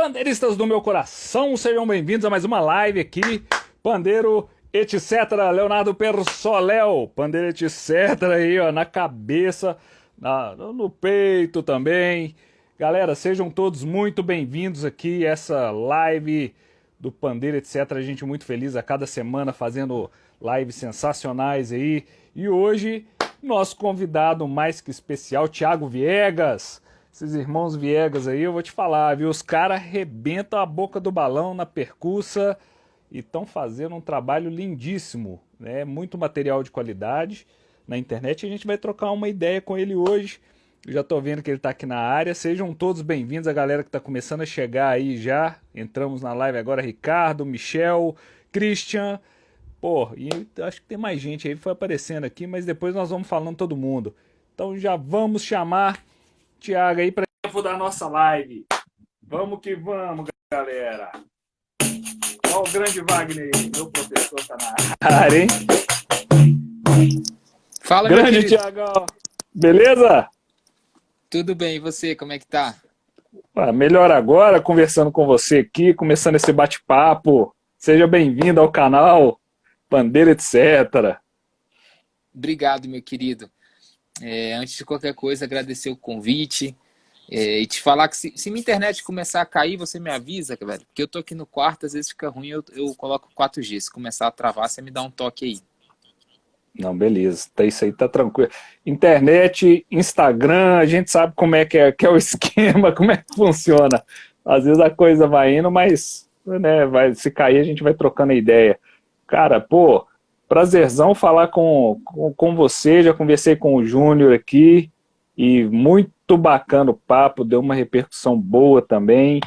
Pandeiristas do meu coração, sejam bem-vindos a mais uma live aqui. Pandeiro, etc. Leonardo Persoléu. Pandeiro, etc. aí, ó, na cabeça, no peito também. Galera, sejam todos muito bem-vindos aqui a essa live do Pandeiro, etc. A gente muito feliz a cada semana fazendo lives sensacionais aí. E hoje, nosso convidado mais que especial, Thiago Viegas. Esses irmãos Viegas aí, eu vou te falar, viu? Os caras arrebentam a boca do balão na percussa e estão fazendo um trabalho lindíssimo, né? Muito material de qualidade na internet. A gente vai trocar uma ideia com ele hoje. Eu já tô vendo que ele tá aqui na área. Sejam todos bem-vindos, a galera que tá começando a chegar aí já. Entramos na live agora, Ricardo, Michel, Christian. Pô, e acho que tem mais gente aí que foi aparecendo aqui, mas depois nós vamos falando todo mundo. Então já vamos chamar Thiago aí para da nossa live. Vamos que vamos, galera. Olha o grande Wagner aí, meu professor tá na área, hein? Fala, grande Thiagão. Beleza? Tudo bem, e você, como é que tá? Melhor agora, conversando com você aqui, começando esse bate-papo. Seja bem-vindo ao canal Pandeiro, etc. Obrigado, meu querido. Antes de qualquer coisa, agradecer o convite e te falar que se minha internet começar a cair, você me avisa, velho. Porque eu tô aqui no quarto, às vezes fica ruim, eu coloco 4G. Se começar a travar, você me dá um toque aí. Não, beleza. Isso aí tá tranquilo. Internet, Instagram, a gente sabe como é que é o esquema, como é que funciona. Às vezes a coisa vai indo, mas né, se cair a gente vai trocando ideia. Cara, pô, prazerzão falar com você. Já conversei com o Júnior aqui e muito bacana o papo, deu uma repercussão boa também.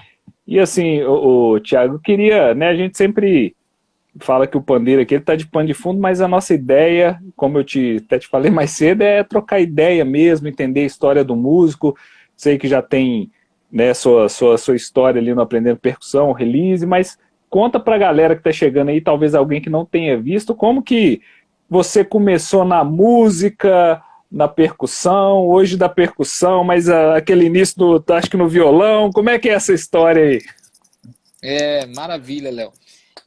E assim, o Thiago, eu queria, né, a gente sempre fala que o pandeiro aqui ele tá de pano de fundo, mas a nossa ideia, como eu até te falei mais cedo, é trocar ideia mesmo, entender a história do músico. Sei que já tem, né, sua história ali no Aprendendo Percussão, release, mas conta pra galera que tá chegando aí, talvez alguém que não tenha visto, como que você começou na música, na percussão, hoje da percussão, mas aquele início acho que no violão, como é que é essa história aí? Maravilha, Léo.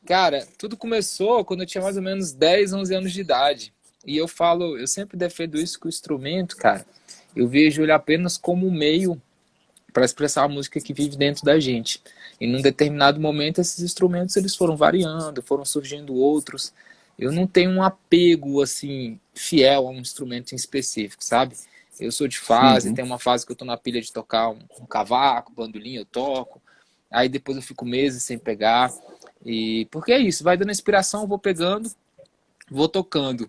Cara, tudo começou quando eu tinha mais ou menos 10, 11 anos de idade. E eu sempre defendo isso com o instrumento, cara. Eu vejo ele apenas como um meio para expressar a música que vive dentro da gente. E num determinado momento esses instrumentos eles foram variando, foram surgindo outros. Eu não tenho um apego assim fiel a um instrumento em específico, sabe? Eu sou de fase, tem uma fase que eu tô na pilha de tocar um cavaco, bandolim, eu toco. Aí depois eu fico meses sem pegar. E porque é isso, vai dando inspiração, eu vou pegando, vou tocando.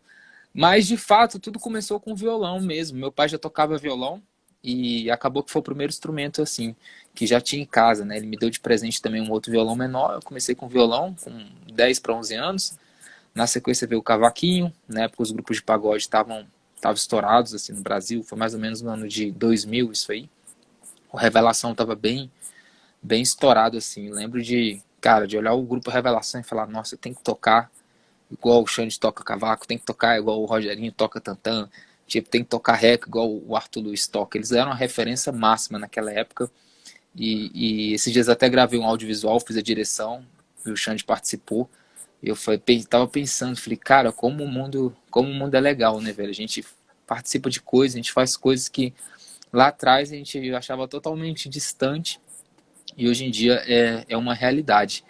Mas de fato tudo começou com violão mesmo. Meu pai já tocava violão e acabou que foi o primeiro instrumento assim que já tinha em casa, né? Ele me deu de presente também um outro violão menor. Eu comecei com violão com 10 para 11 anos. Na sequência veio o cavaquinho, na época os grupos de pagode estavam estourados assim no Brasil, foi mais ou menos no ano de 2000 isso aí. O Revelação estava bem estourado assim. Eu lembro de olhar o grupo Revelação e falar, nossa, eu tenho que tocar igual o Xande toca cavaco, tem que tocar igual o Rogerinho toca tantã, tipo, tem que tocar rec igual o Arthur Luiz toca. Eles eram uma referência máxima naquela época. E esses dias até gravei um audiovisual, fiz a direção, e o Xande participou. Eu tava pensando, falei, cara, como o mundo é legal, né, velho? A gente participa de coisas, a gente faz coisas que lá atrás a gente achava totalmente distante e hoje em dia é uma realidade.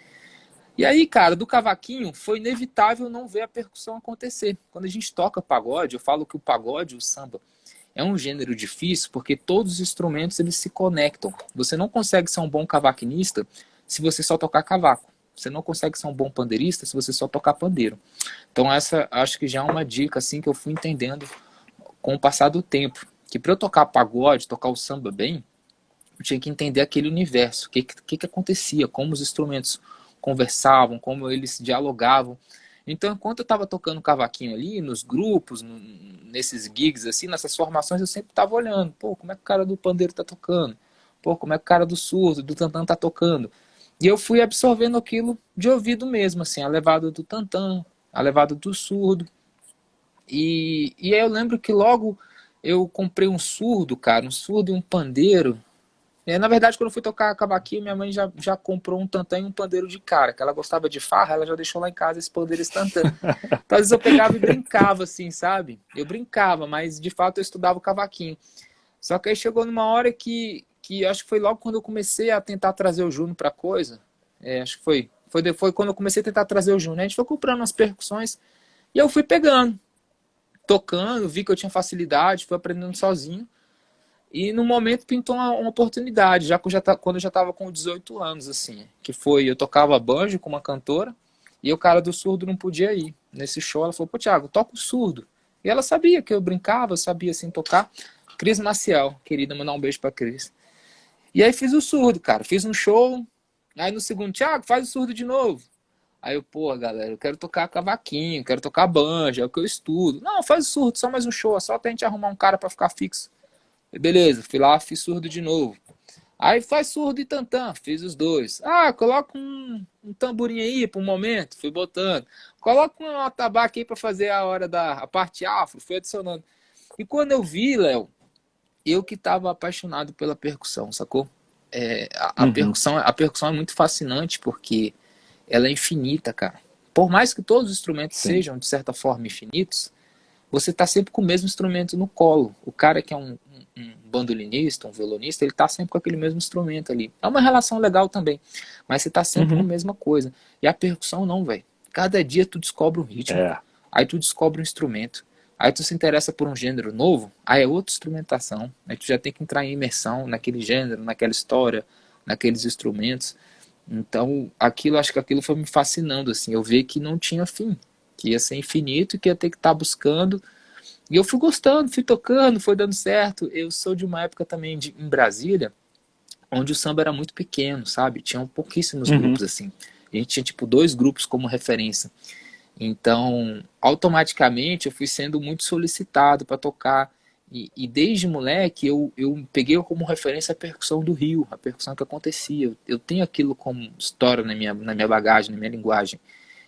E aí, cara, do cavaquinho foi inevitável não ver a percussão acontecer. Quando a gente toca pagode, eu falo que o pagode, o samba, é um gênero difícil porque todos os instrumentos eles se conectam. Você não consegue ser um bom cavaquinista se você só tocar cavaco. Você não consegue ser um bom pandeirista se você só tocar pandeiro. Então essa acho que já é uma dica assim que eu fui entendendo com o passar do tempo. Que para eu tocar pagode, tocar o samba bem, eu tinha que entender aquele universo, o que acontecia, como os instrumentos conversavam, como eles dialogavam. Então, enquanto eu estava tocando cavaquinho ali, nos grupos, nesses gigs, assim, nessas formações, eu sempre estava olhando, pô, como é que o cara do pandeiro está tocando? Pô, como é que o cara do surdo, do tantã está tocando? E eu fui absorvendo aquilo de ouvido mesmo, assim, a levada do tantã, a levada do surdo. E aí eu lembro que logo eu comprei um surdo, cara, um surdo e um pandeiro. Na verdade, quando eu fui tocar cavaquinho, minha mãe já comprou um tantã e um pandeiro de cara, que ela gostava de farra, ela já deixou lá em casa esse pandeiro e esse tantã. Então, às vezes eu pegava e brincava, assim, sabe? Eu brincava, mas de fato eu estudava o cavaquinho. Só que aí chegou numa hora que acho que foi logo quando eu comecei a tentar trazer o Juno pra coisa. Acho que foi quando eu comecei a tentar trazer o Juno, né? A gente foi comprando umas percussões e eu fui pegando, tocando, vi que eu tinha facilidade, fui aprendendo sozinho. E no momento pintou uma oportunidade, quando eu já estava com 18 anos, assim, que foi, eu tocava banjo com uma cantora, e o cara do surdo não podia ir. Nesse show, ela falou, pô, Thiago, toca o surdo. E ela sabia que eu brincava, eu sabia, assim, tocar. Cris Maciel, querida, mandar um beijo pra Cris. E aí fiz o surdo, cara, fiz um show, aí no segundo, Thiago, faz o surdo de novo. Aí eu, pô, galera, eu quero tocar cavaquinho, quero tocar banjo, é o que eu estudo. Não, faz o surdo, só mais um show, é só até a gente arrumar um cara pra ficar fixo. Beleza, fui lá, fiz surdo de novo. Aí faz surdo e tantã, fiz os dois. Ah, coloca um tamborim aí por um momento, fui botando. Coloca um atabaque aí pra fazer a parte afro, fui adicionando. E quando eu vi, Léo, eu que tava apaixonado pela percussão, sacou? Uhum. A percussão é muito fascinante porque ela é infinita, cara. Por mais que todos os instrumentos Sim. sejam, de certa forma, infinitos, você está sempre com o mesmo instrumento no colo. O cara que é um bandolinista, um violonista, ele está sempre com aquele mesmo instrumento ali. É uma relação legal também, mas você está sempre com a Uhum. mesma coisa. E a percussão não, velho. Cada dia tu descobre um ritmo, É. aí tu descobre um instrumento, aí tu se interessa por um gênero novo, aí é outra instrumentação, aí tu já tem que entrar em imersão naquele gênero, naquela história, naqueles instrumentos. Então, acho que aquilo foi me fascinando, assim, eu vi que não tinha fim, que ia ser infinito e que ia ter que estar buscando. E eu fui gostando, fui tocando, foi dando certo. Eu sou de uma época também em Brasília, onde o samba era muito pequeno, sabe? Tinham pouquíssimos grupos, Uhum. assim. A gente tinha, tipo, dois grupos como referência. Então, automaticamente, eu fui sendo muito solicitado para tocar. E desde moleque, eu peguei como referência a percussão do Rio, a percussão que acontecia. Eu tenho aquilo como história na minha bagagem, na minha linguagem.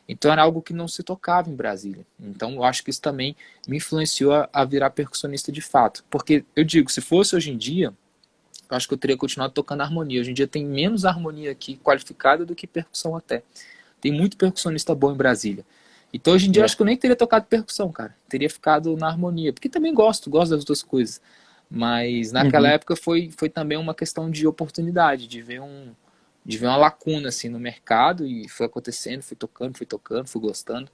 Então era algo que não se tocava em Brasília. Então eu acho que isso também me influenciou a virar percussionista de fato. Porque eu digo, se fosse hoje em dia, eu acho que eu teria continuado tocando harmonia. Hoje em dia tem menos harmonia aqui qualificada do que percussão até. Tem muito percussionista bom em Brasília. Então hoje em dia eu acho É. que eu nem teria tocado percussão, cara. Teria ficado na harmonia. Porque também gosto das duas coisas. Mas naquela Uhum. época foi também uma questão de oportunidade, de ver uma lacuna assim no mercado e foi acontecendo, fui tocando, fui gostando.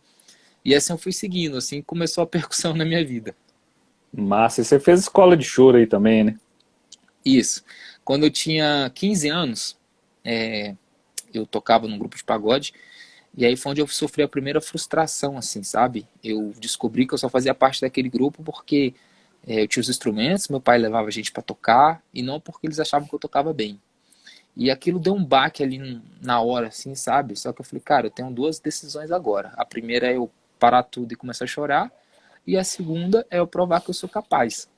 E assim eu fui seguindo, assim começou a percussão na minha vida. Massa. E você fez escola de choro aí também, né? Isso. Quando eu tinha 15 anos, eu tocava num grupo de pagode e aí foi onde eu sofri a primeira frustração, assim, sabe? Eu descobri que eu só fazia parte daquele grupo porque eu tinha os instrumentos, meu pai levava a gente para tocar e não porque eles achavam que eu tocava bem. E aquilo deu um baque ali na hora, assim, sabe? Só que eu falei, cara, eu tenho duas decisões agora. A primeira é eu parar tudo e começar a chorar. E a segunda é eu provar que eu sou capaz.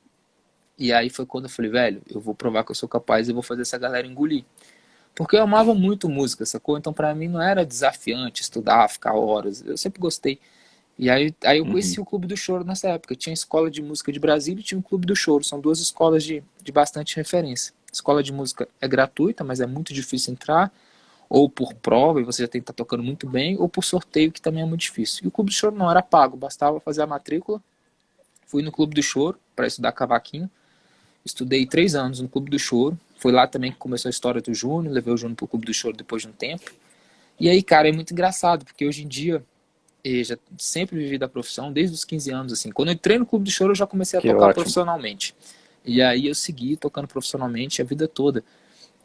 E aí foi quando eu falei, velho, eu vou provar que eu sou capaz e vou fazer essa galera engolir. Porque eu amava muito música, sacou? Então pra mim não era desafiante estudar, ficar horas. Eu sempre gostei. E aí eu conheci Uhum. o Clube do Choro nessa época. Tinha a Escola de Música de Brasília e tinha o Clube do Choro. São duas escolas de bastante referência. Escola de música é gratuita, mas é muito difícil entrar. Ou por prova, e você já tem que estar tocando muito bem, ou por sorteio, que também é muito difícil. E o Clube do Choro não era pago, bastava fazer a matrícula. Fui no Clube do Choro para estudar cavaquinho. Estudei 3 anos no Clube do Choro. Foi lá também que começou a história do Júnior. Levei o Júnior pro Clube do Choro depois de um tempo. E aí, cara, é muito engraçado, porque hoje em dia já sempre vivi da profissão, desde os 15 anos, assim. Quando eu entrei no Clube do Choro, eu já comecei a Que tocar ótimo. profissionalmente. E aí eu segui tocando profissionalmente a vida toda.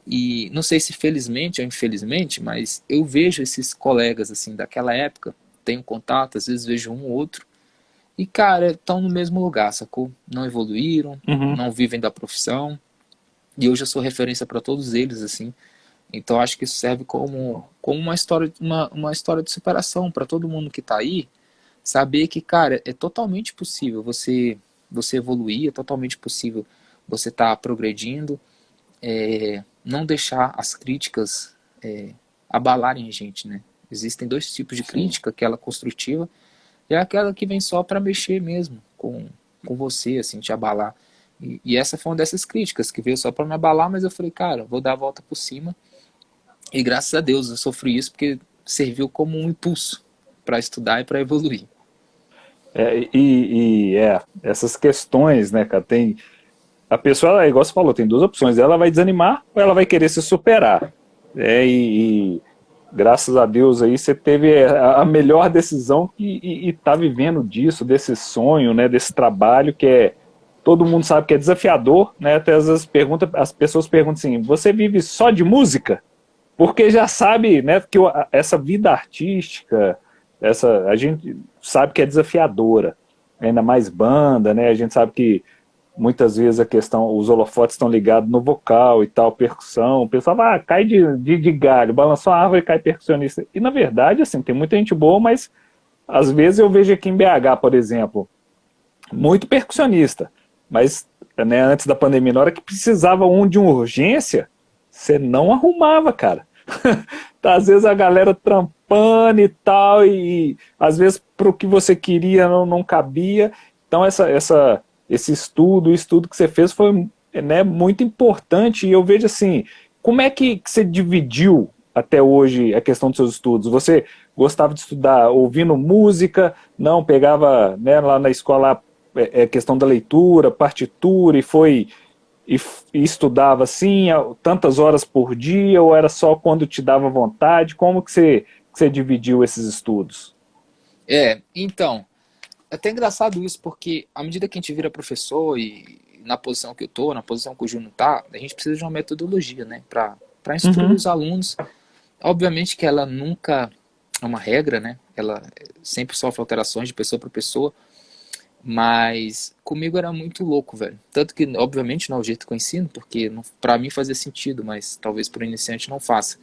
E não sei se felizmente ou infelizmente, mas eu vejo esses colegas, assim, daquela época, tenho contato, às vezes vejo um ou outro, e, cara, estão no mesmo lugar, sacou? Não evoluíram, Uhum. não vivem da profissão, e hoje eu sou referência para todos eles, assim. Então acho que isso serve como uma história de superação para todo mundo que está aí, saber que, cara, é totalmente possível você evoluir, é totalmente possível você estar progredindo, não deixar as críticas abalarem a gente, né? Existem dois tipos de Sim. crítica, aquela construtiva e aquela que vem só para mexer mesmo com você, assim, te abalar. E essa foi uma dessas críticas que veio só para me abalar, mas eu falei, cara, vou dar a volta por cima. E graças a Deus eu sofri isso porque serviu como um impulso para estudar e para evoluir. Essas questões, né, cara, tem, a pessoa, igual você falou, tem duas opções, ela vai desanimar ou ela vai querer se superar. E graças a Deus aí você teve a melhor decisão e tá vivendo disso, desse sonho, né, desse trabalho que é, todo mundo sabe que é desafiador, né, até às vezes as pessoas perguntam assim, você vive só de música? Porque já sabe, né, que essa vida artística, a gente sabe que é desafiadora, ainda mais banda, né, a gente sabe que muitas vezes a questão, os holofotes estão ligados no vocal e tal, percussão, o pessoal cai de galho, balançou a árvore e cai percussionista. E na verdade, assim, tem muita gente boa, mas às vezes eu vejo aqui em BH, por exemplo, muito percussionista, mas né, antes da pandemia, na hora que precisava de uma urgência, você não arrumava, cara. Tá, às vezes a galera trampando e tal, e às vezes para o que você queria não cabia. Então esse estudo, o estudo que você fez foi, né, muito importante. E eu vejo assim, como é que você dividiu até hoje a questão dos seus estudos? Você gostava de estudar ouvindo música, não pegava, né, lá na escola questão da leitura, partitura, e, e estudava assim, tantas horas por dia, ou era só quando te dava vontade? Como que você dividiu esses estudos? Então, é até engraçado isso, porque à medida que a gente vira professor e na posição que eu tô, na posição que o Júnior tá, a gente precisa de uma metodologia, né, para instruir Uhum, os alunos. Obviamente que ela nunca é uma regra, né? Ela sempre sofre alterações de pessoa para pessoa, mas comigo era muito louco, velho. Tanto que, obviamente, não é o jeito que eu ensino, porque para mim fazia sentido, mas talvez para o iniciante não faça.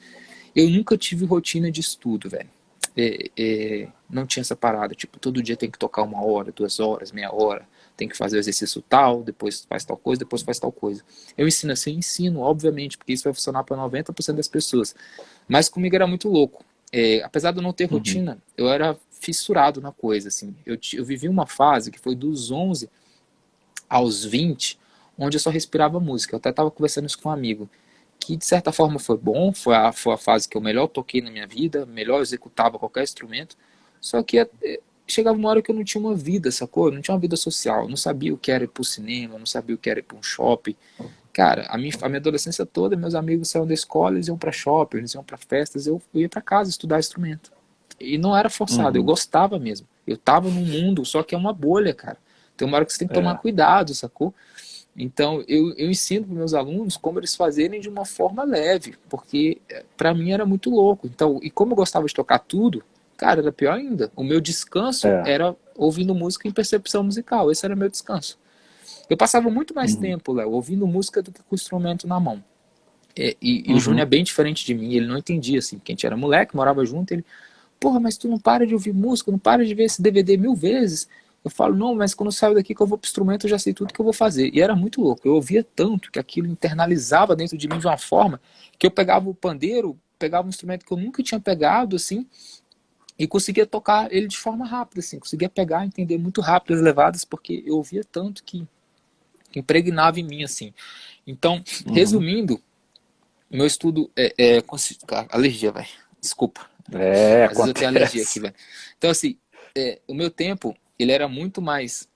Eu nunca tive rotina de estudo, velho. Não tinha essa parada, tipo, todo dia tem que tocar 1 hora, 2 horas, meia hora, tem que fazer o exercício tal, depois faz tal coisa, depois faz tal coisa. Eu ensino assim, ensino, obviamente, porque isso vai funcionar para 90% das pessoas. Mas comigo era muito louco. Apesar de eu não ter uhum, rotina, eu era fissurado na coisa, assim. Eu vivi uma fase que foi dos 11 aos 20, onde eu só respirava música. Eu até estava conversando isso com um amigo, que de certa forma foi bom, foi a fase que eu melhor toquei na minha vida, melhor executava qualquer instrumento, só que chegava uma hora que eu não tinha uma vida, sacou? Eu não tinha uma vida social, eu não sabia o que era ir pro cinema, eu não sabia o que era ir pra um shopping. Cara, a minha adolescência toda, meus amigos saíam da escola, eles iam pra shopping, eles iam pra festas, eu ia pra casa estudar instrumento. E não era forçado, eu uhum. gostava mesmo. Eu tava num mundo, só que é uma bolha, cara. Tem uma hora que você tem que tomar É, cuidado, sacou? Então, eu ensino para meus alunos como eles fazerem de uma forma leve, porque para mim era muito louco. Então, e como eu gostava de tocar tudo, cara, era pior ainda. O meu descanso é, era ouvindo música em percepção musical. Esse era meu descanso. Eu passava muito mais uhum, tempo, Léo, ouvindo música do que com o instrumento na mão. E o Júnior é uhum. bem diferente de mim, ele não entendia, assim, porque a gente era moleque, morava junto, ele, porra, mas tu não para de ouvir música, não para de ver esse DVD 1000 vezes. Eu falo, não, mas quando eu saio daqui que eu vou pro instrumento, eu já sei tudo que eu vou fazer. E era muito louco, eu ouvia tanto que aquilo internalizava dentro de mim de uma forma que eu pegava o pandeiro, pegava um instrumento que eu nunca tinha pegado, assim, e conseguia tocar ele de forma rápida, assim, conseguia pegar, entender muito rápido as levadas, porque eu ouvia tanto que impregnava em mim, assim. Então, Uhum. resumindo, meu estudo cara, alergia, velho. Desculpa. É, Às vezes eu tenho alergia aqui, acontece. velho. Então, assim, o meu tempo, ele era muito mais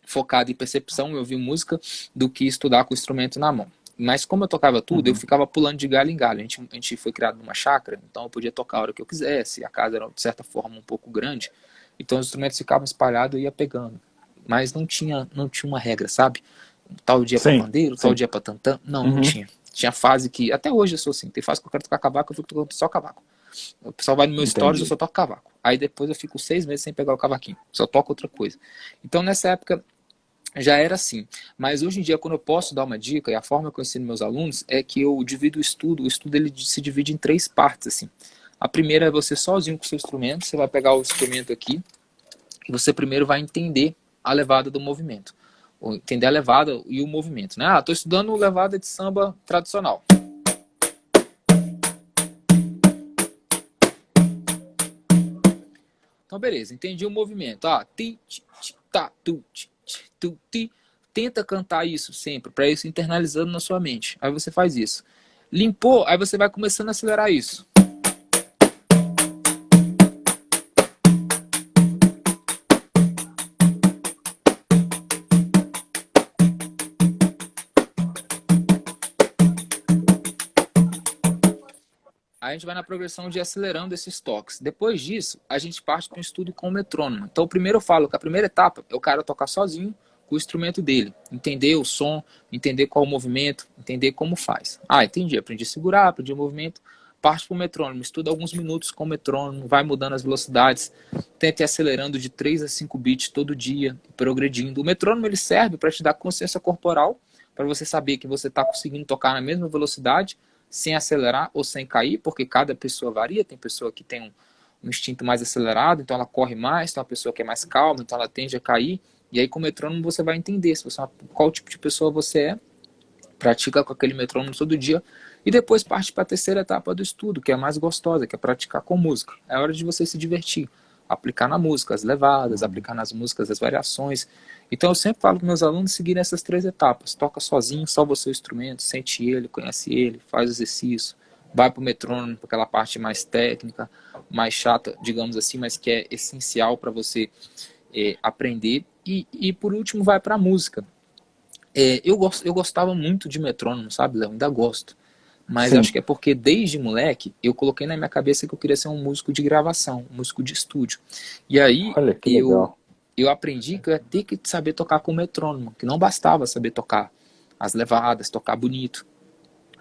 focado em percepção e ouvir música do que estudar com o instrumento na mão. Mas como eu tocava tudo, eu Uhum, ficava pulando de galho em galho. A gente foi criado numa chácara, então eu podia tocar a hora que eu quisesse. A casa era, de certa forma, um pouco grande. Então os instrumentos ficavam espalhados e eu ia pegando. Mas não tinha uma regra, sabe? Tal dia para sim, pandeiro, tal sim. dia para tantã. Não Uhum, tinha. Tinha fase que, até hoje eu sou assim, tem fase que eu quero tocar cavaco, eu fico tocando só cavaco. O pessoal vai no meu stories, eu entendi. só toco cavaco. Aí depois eu fico 6 meses sem pegar o cavaquinho, só toco outra coisa. Então nessa época já era assim. Mas hoje em dia, quando eu posso dar uma dica, e a forma que eu ensino meus alunos, é que eu divido o estudo ele se divide em 3 partes, assim. A primeira é você sozinho com o seu instrumento, você vai pegar o instrumento aqui, e você primeiro vai entender a levada do movimento. Ou entender a levada e o movimento, né? Ah, estou estudando levada de samba tradicional. Então, beleza, entendi o movimento. Ah, ti, ti, ti, tá, tu, ti, ti, tu, ti, tenta cantar isso sempre, para isso internalizando na sua mente. Aí você faz isso. Limpou, aí você vai começando a acelerar isso. Aí a gente vai na progressão de acelerando esses toques. Depois disso, a gente parte para um estudo com o metrônomo. Então, primeiro eu falo que a primeira etapa é o cara tocar sozinho com o instrumento dele. Entender o som, entender qual o movimento, entender como faz. Ah, entendi. Aprendi a segurar, aprendi o movimento. Parte para o metrônomo. Estuda alguns minutos com o metrônomo, vai mudando as velocidades. Tenta ir acelerando de 3 a 5 beats todo dia, progredindo. O metrônomo ele serve para te dar consciência corporal, para você saber que você está conseguindo tocar na mesma velocidade, sem acelerar ou sem cair, porque cada pessoa varia. Tem pessoa que tem um instinto mais acelerado, então ela corre mais, tem uma pessoa que é mais calma, então ela tende a cair. E aí com o metrônomo você vai entender se você, qual tipo de pessoa você é, pratica com aquele metrônomo todo dia, e depois parte para a terceira etapa do estudo, que é a mais gostosa, que é praticar com música. É hora de você se divertir, aplicar na música as levadas, aplicar nas músicas as variações. Então eu sempre falo para meus alunos seguirem essas 3 etapas. Toca sozinho, só você o instrumento, sente ele, conhece ele, faz o exercício, vai para o metrônomo, para aquela parte mais técnica, mais chata, digamos assim, mas que é essencial para você aprender. E por último vai para a música. Eu gostava muito de metrônomo, sabe, Léo? Ainda gosto. Mas Sim. acho que é porque desde moleque eu coloquei na minha cabeça que eu queria ser um músico de gravação, um músico de estúdio. E aí Olha que legal. eu aprendi que eu ia ter que saber tocar com metrônomo, que não bastava saber tocar as levadas, tocar bonito.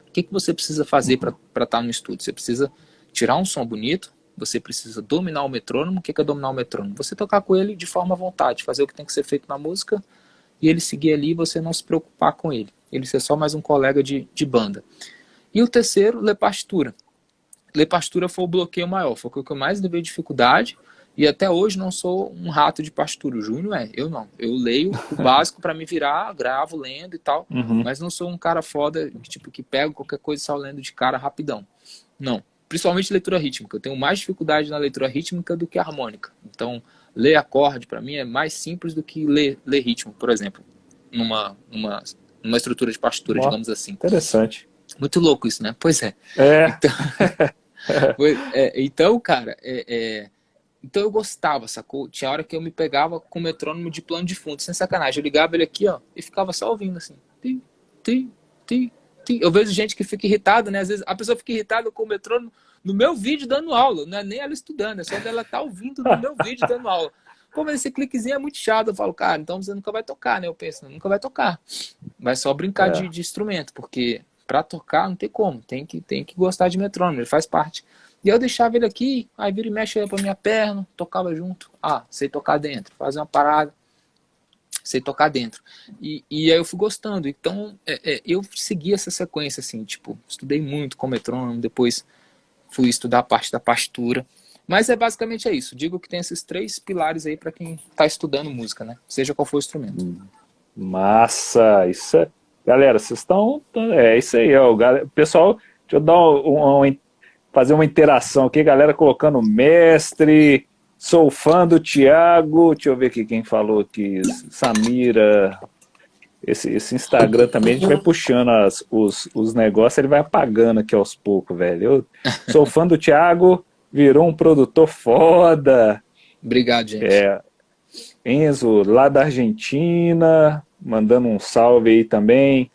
O que você precisa fazer para estar no estúdio? Você precisa tirar um som bonito, você precisa dominar o metrônomo. O que é dominar o metrônomo? Você tocar com ele de forma à vontade, fazer o que tem que ser feito na música e ele seguir ali e você não se preocupar com ele. Ele ser só mais um colega de banda. E o terceiro, ler partitura. Ler partitura foi o bloqueio maior, foi o que eu mais levei dificuldade. E até hoje não sou um rato de partitura. O Júnior eu não. Eu leio o básico para me virar, gravo lendo e tal, mas não sou um cara foda que pega qualquer coisa e sai lendo de cara rapidão. Não. Principalmente leitura rítmica. Eu tenho mais dificuldade na leitura rítmica do que harmônica. Então, ler acorde para mim é mais simples do que ler ritmo, por exemplo, numa estrutura de partitura, digamos assim. Interessante. Muito louco isso, né? Pois é. Então, cara, então eu gostava, sacou? Tinha hora que eu me pegava com o metrônomo de plano de fundo, sem sacanagem. Eu ligava ele aqui, ó, e ficava só ouvindo assim. Tim, tim, tim, tim. Eu vejo gente que fica irritada, né? Às vezes a pessoa fica irritada com o metrônomo no meu vídeo dando aula. Não é nem ela estudando, é só dela tá ouvindo no meu vídeo dando aula. Pô, mas esse cliquezinho é muito chato. Eu falo, cara, então você nunca vai tocar, né? Eu penso, nunca vai tocar. Vai só brincar de instrumento, porque pra tocar não tem como. Tem que gostar de metrônomo, ele faz parte. E eu deixava ele aqui, aí vira e mexe pra minha perna, tocava junto. Ah, sei tocar dentro, fazer uma parada, sei tocar dentro. E aí eu fui gostando. Então, eu segui essa sequência, assim, tipo, estudei muito com metrônomo, depois fui estudar a parte da partitura. Mas basicamente isso. Digo que tem esses 3 pilares aí para quem tá estudando música, né? Seja qual for o instrumento. Massa! Isso é... Galera, vocês estão... É isso aí, ó. Pessoal, deixa eu dar fazer uma interação aqui. Galera colocando mestre, sou fã do Thiago. Deixa eu ver aqui quem falou aqui. Samira. Esse Instagram também, a gente vai puxando os negócios, ele vai apagando aqui aos poucos, velho. Eu sou fã do Thiago, virou um produtor foda. Obrigado, gente. Enzo, lá da Argentina, mandando um salve aí também.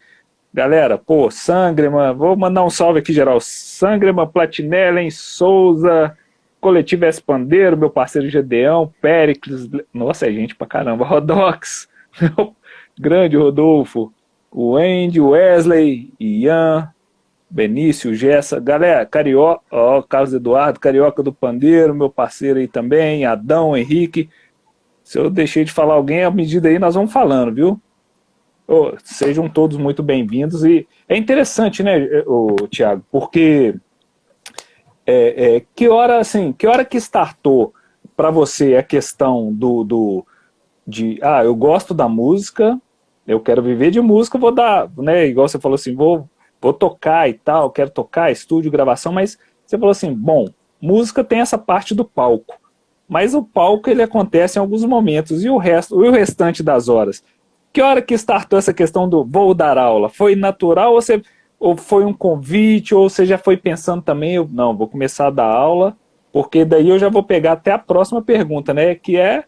Galera, pô, Sangrema, vou mandar um salve aqui geral. Sangrema, Platinellen, Souza, Coletivo Espandeiro, meu parceiro Gedeão, Péricles, nossa, é gente pra caramba, Rodox, meu grande Rodolfo, o Andy, Wesley, Ian, Benício, Gessa, galera, Carioca, Carlos Eduardo, Carioca do Pandeiro, meu parceiro aí também, Adão, Henrique. Se eu deixei de falar alguém, à medida aí nós vamos falando, viu? Sejam todos muito bem-vindos. E é interessante, né, Thiago, porque que hora que startou para você a questão eu gosto da música, eu quero viver de música, vou dar, né, igual você falou assim, vou tocar e tal, quero tocar, estúdio, gravação, mas você falou assim, bom, música tem essa parte do palco, mas o palco ele acontece em alguns momentos, e o restante das horas? que hora que startou essa questão do vou dar aula? Foi natural ou foi um convite, ou você já foi pensando também, não, vou começar a dar aula, porque daí eu já vou pegar até a próxima pergunta, né? Que é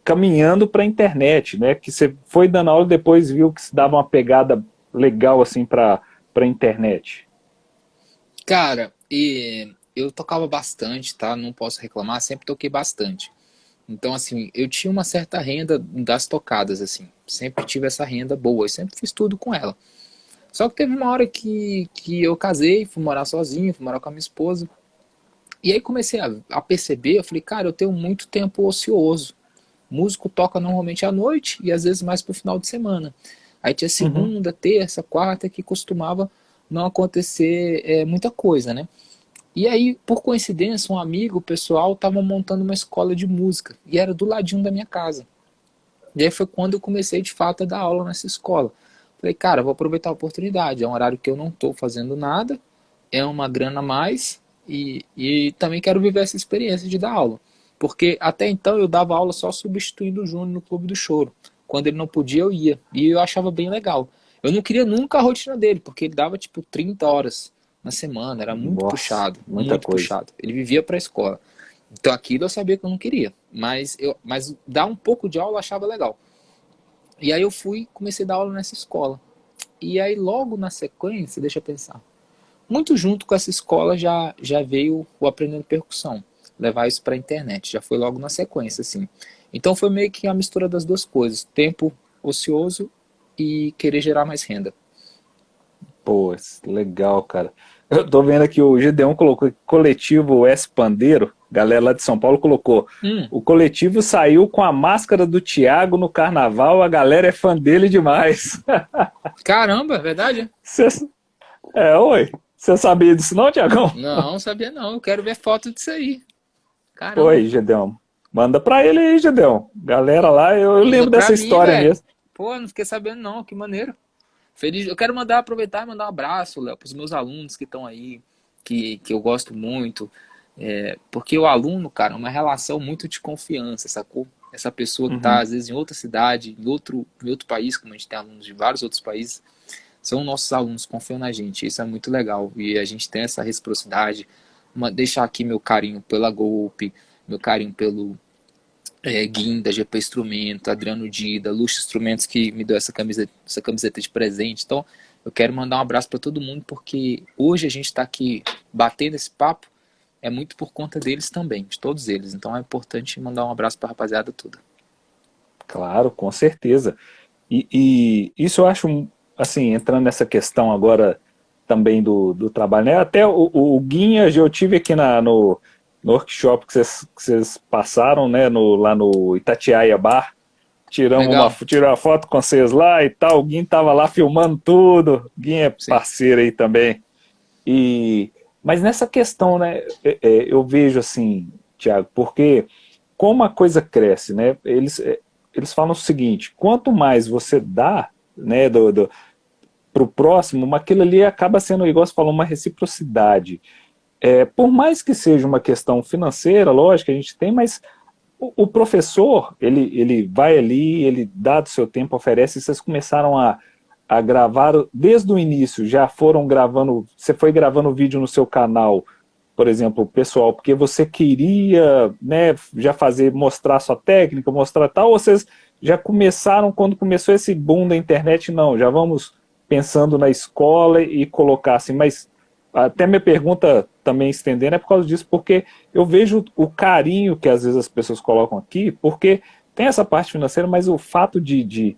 caminhando para a internet, né? Que você foi dando aula e depois viu que se dava uma pegada legal assim para a internet. Cara, e eu tocava bastante, tá? Não posso reclamar, sempre toquei bastante. Então, assim, eu tinha uma certa renda das tocadas, assim. Sempre tive essa renda boa, eu sempre fiz tudo com ela. Só que teve uma hora que eu casei, fui morar sozinho, fui morar com a minha esposa. E aí comecei a perceber, eu falei, cara, eu tenho muito tempo ocioso. Músico toca normalmente à noite e às vezes mais pro final de semana. Aí tinha Uhum. segunda, terça, quarta, que costumava não acontecer muita coisa, né? E aí, por coincidência, um amigo pessoal estava montando uma escola de música e era do ladinho da minha casa. E aí foi quando eu comecei de fato a dar aula nessa escola. Falei, cara, vou aproveitar a oportunidade. É um horário que eu não estou fazendo nada, é uma grana a mais e também quero viver essa experiência de dar aula. Porque até então eu dava aula só substituindo o Júnior no Clube do Choro. Quando ele não podia, eu ia. E eu achava bem legal. Eu não queria nunca a rotina dele, porque ele dava tipo 30 horas na semana, era muito Nossa, puxado, muita muito coisa. puxado. Ele vivia para a escola. Então aquilo eu sabia que eu não queria, mas dar um pouco de aula eu achava legal. E aí eu fui, comecei a dar aula nessa escola. E aí logo na sequência, deixa eu pensar, muito junto com essa escola já veio o Aprendendo Percussão, levar isso para a internet, já foi logo na sequência, assim. Então foi meio que a mistura das duas coisas, tempo ocioso e querer gerar mais renda. Pô, legal, cara. Eu tô vendo aqui o Gideon colocou coletivo S Pandeiro, galera lá de São Paulo colocou. Hum, O coletivo saiu com a máscara do Thiago no carnaval, a galera é fã dele demais. caramba, é verdade? Cê, oi. Você sabia disso não, Thiagão? Não, sabia não, eu quero ver foto disso aí. Caramba, Oi, Gideon. Manda pra ele aí, Gideon. Galera lá, eu manda lembro pra dessa mim, história velho. mesmo. Pô, não fiquei sabendo não, que maneiro. Feliz, eu quero mandar, aproveitar e mandar um abraço, Léo, para os meus alunos que estão aí, que eu gosto muito. Porque o aluno, cara, é uma relação muito de confiança, sacou? Essa pessoa que está, Uhum. às vezes, em outra cidade, em outro país, como a gente tem alunos de vários outros países, são nossos alunos, confiam na gente. Isso é muito legal. E a gente tem essa reciprocidade. Deixar aqui meu carinho pela Golpe, meu carinho pelo Guinda, GP Instrumento, Adriano Dida, Luxo Instrumentos que me deu essa camiseta de presente. Então, eu quero mandar um abraço para todo mundo porque hoje a gente está aqui batendo esse papo é muito por conta deles também, de todos eles. Então é importante mandar um abraço para a rapaziada toda. Claro, com certeza. E isso eu acho, assim, entrando nessa questão agora também do trabalho, né? Até o Guinhas, eu tive aqui no workshop que vocês passaram, né? Lá no Itatiaia Bar. Legal, Tirou uma foto com vocês lá e tal. O Guinho tava lá filmando tudo. O Guinho é sim. parceiro aí também. E, mas nessa questão, né? Eu vejo assim, Tiago, porque como a coisa cresce, né? Eles falam o seguinte: quanto mais você dá, né, para o próximo, aquilo ali acaba sendo, igual você falou, uma reciprocidade. Por mais que seja uma questão financeira, lógico, a gente tem, mas o professor, ele vai ali, ele dá do seu tempo, oferece, e vocês começaram a gravar desde o início, já foram gravando, você foi gravando vídeo no seu canal, por exemplo, pessoal, porque você queria, né, já fazer, mostrar sua técnica, mostrar tal, ou vocês já começaram, quando começou esse boom da internet, não, já vamos pensando na escola e colocar assim, mas até minha pergunta também estendendo é por causa disso, porque eu vejo o carinho que às vezes as pessoas colocam aqui, porque tem essa parte financeira, mas o fato de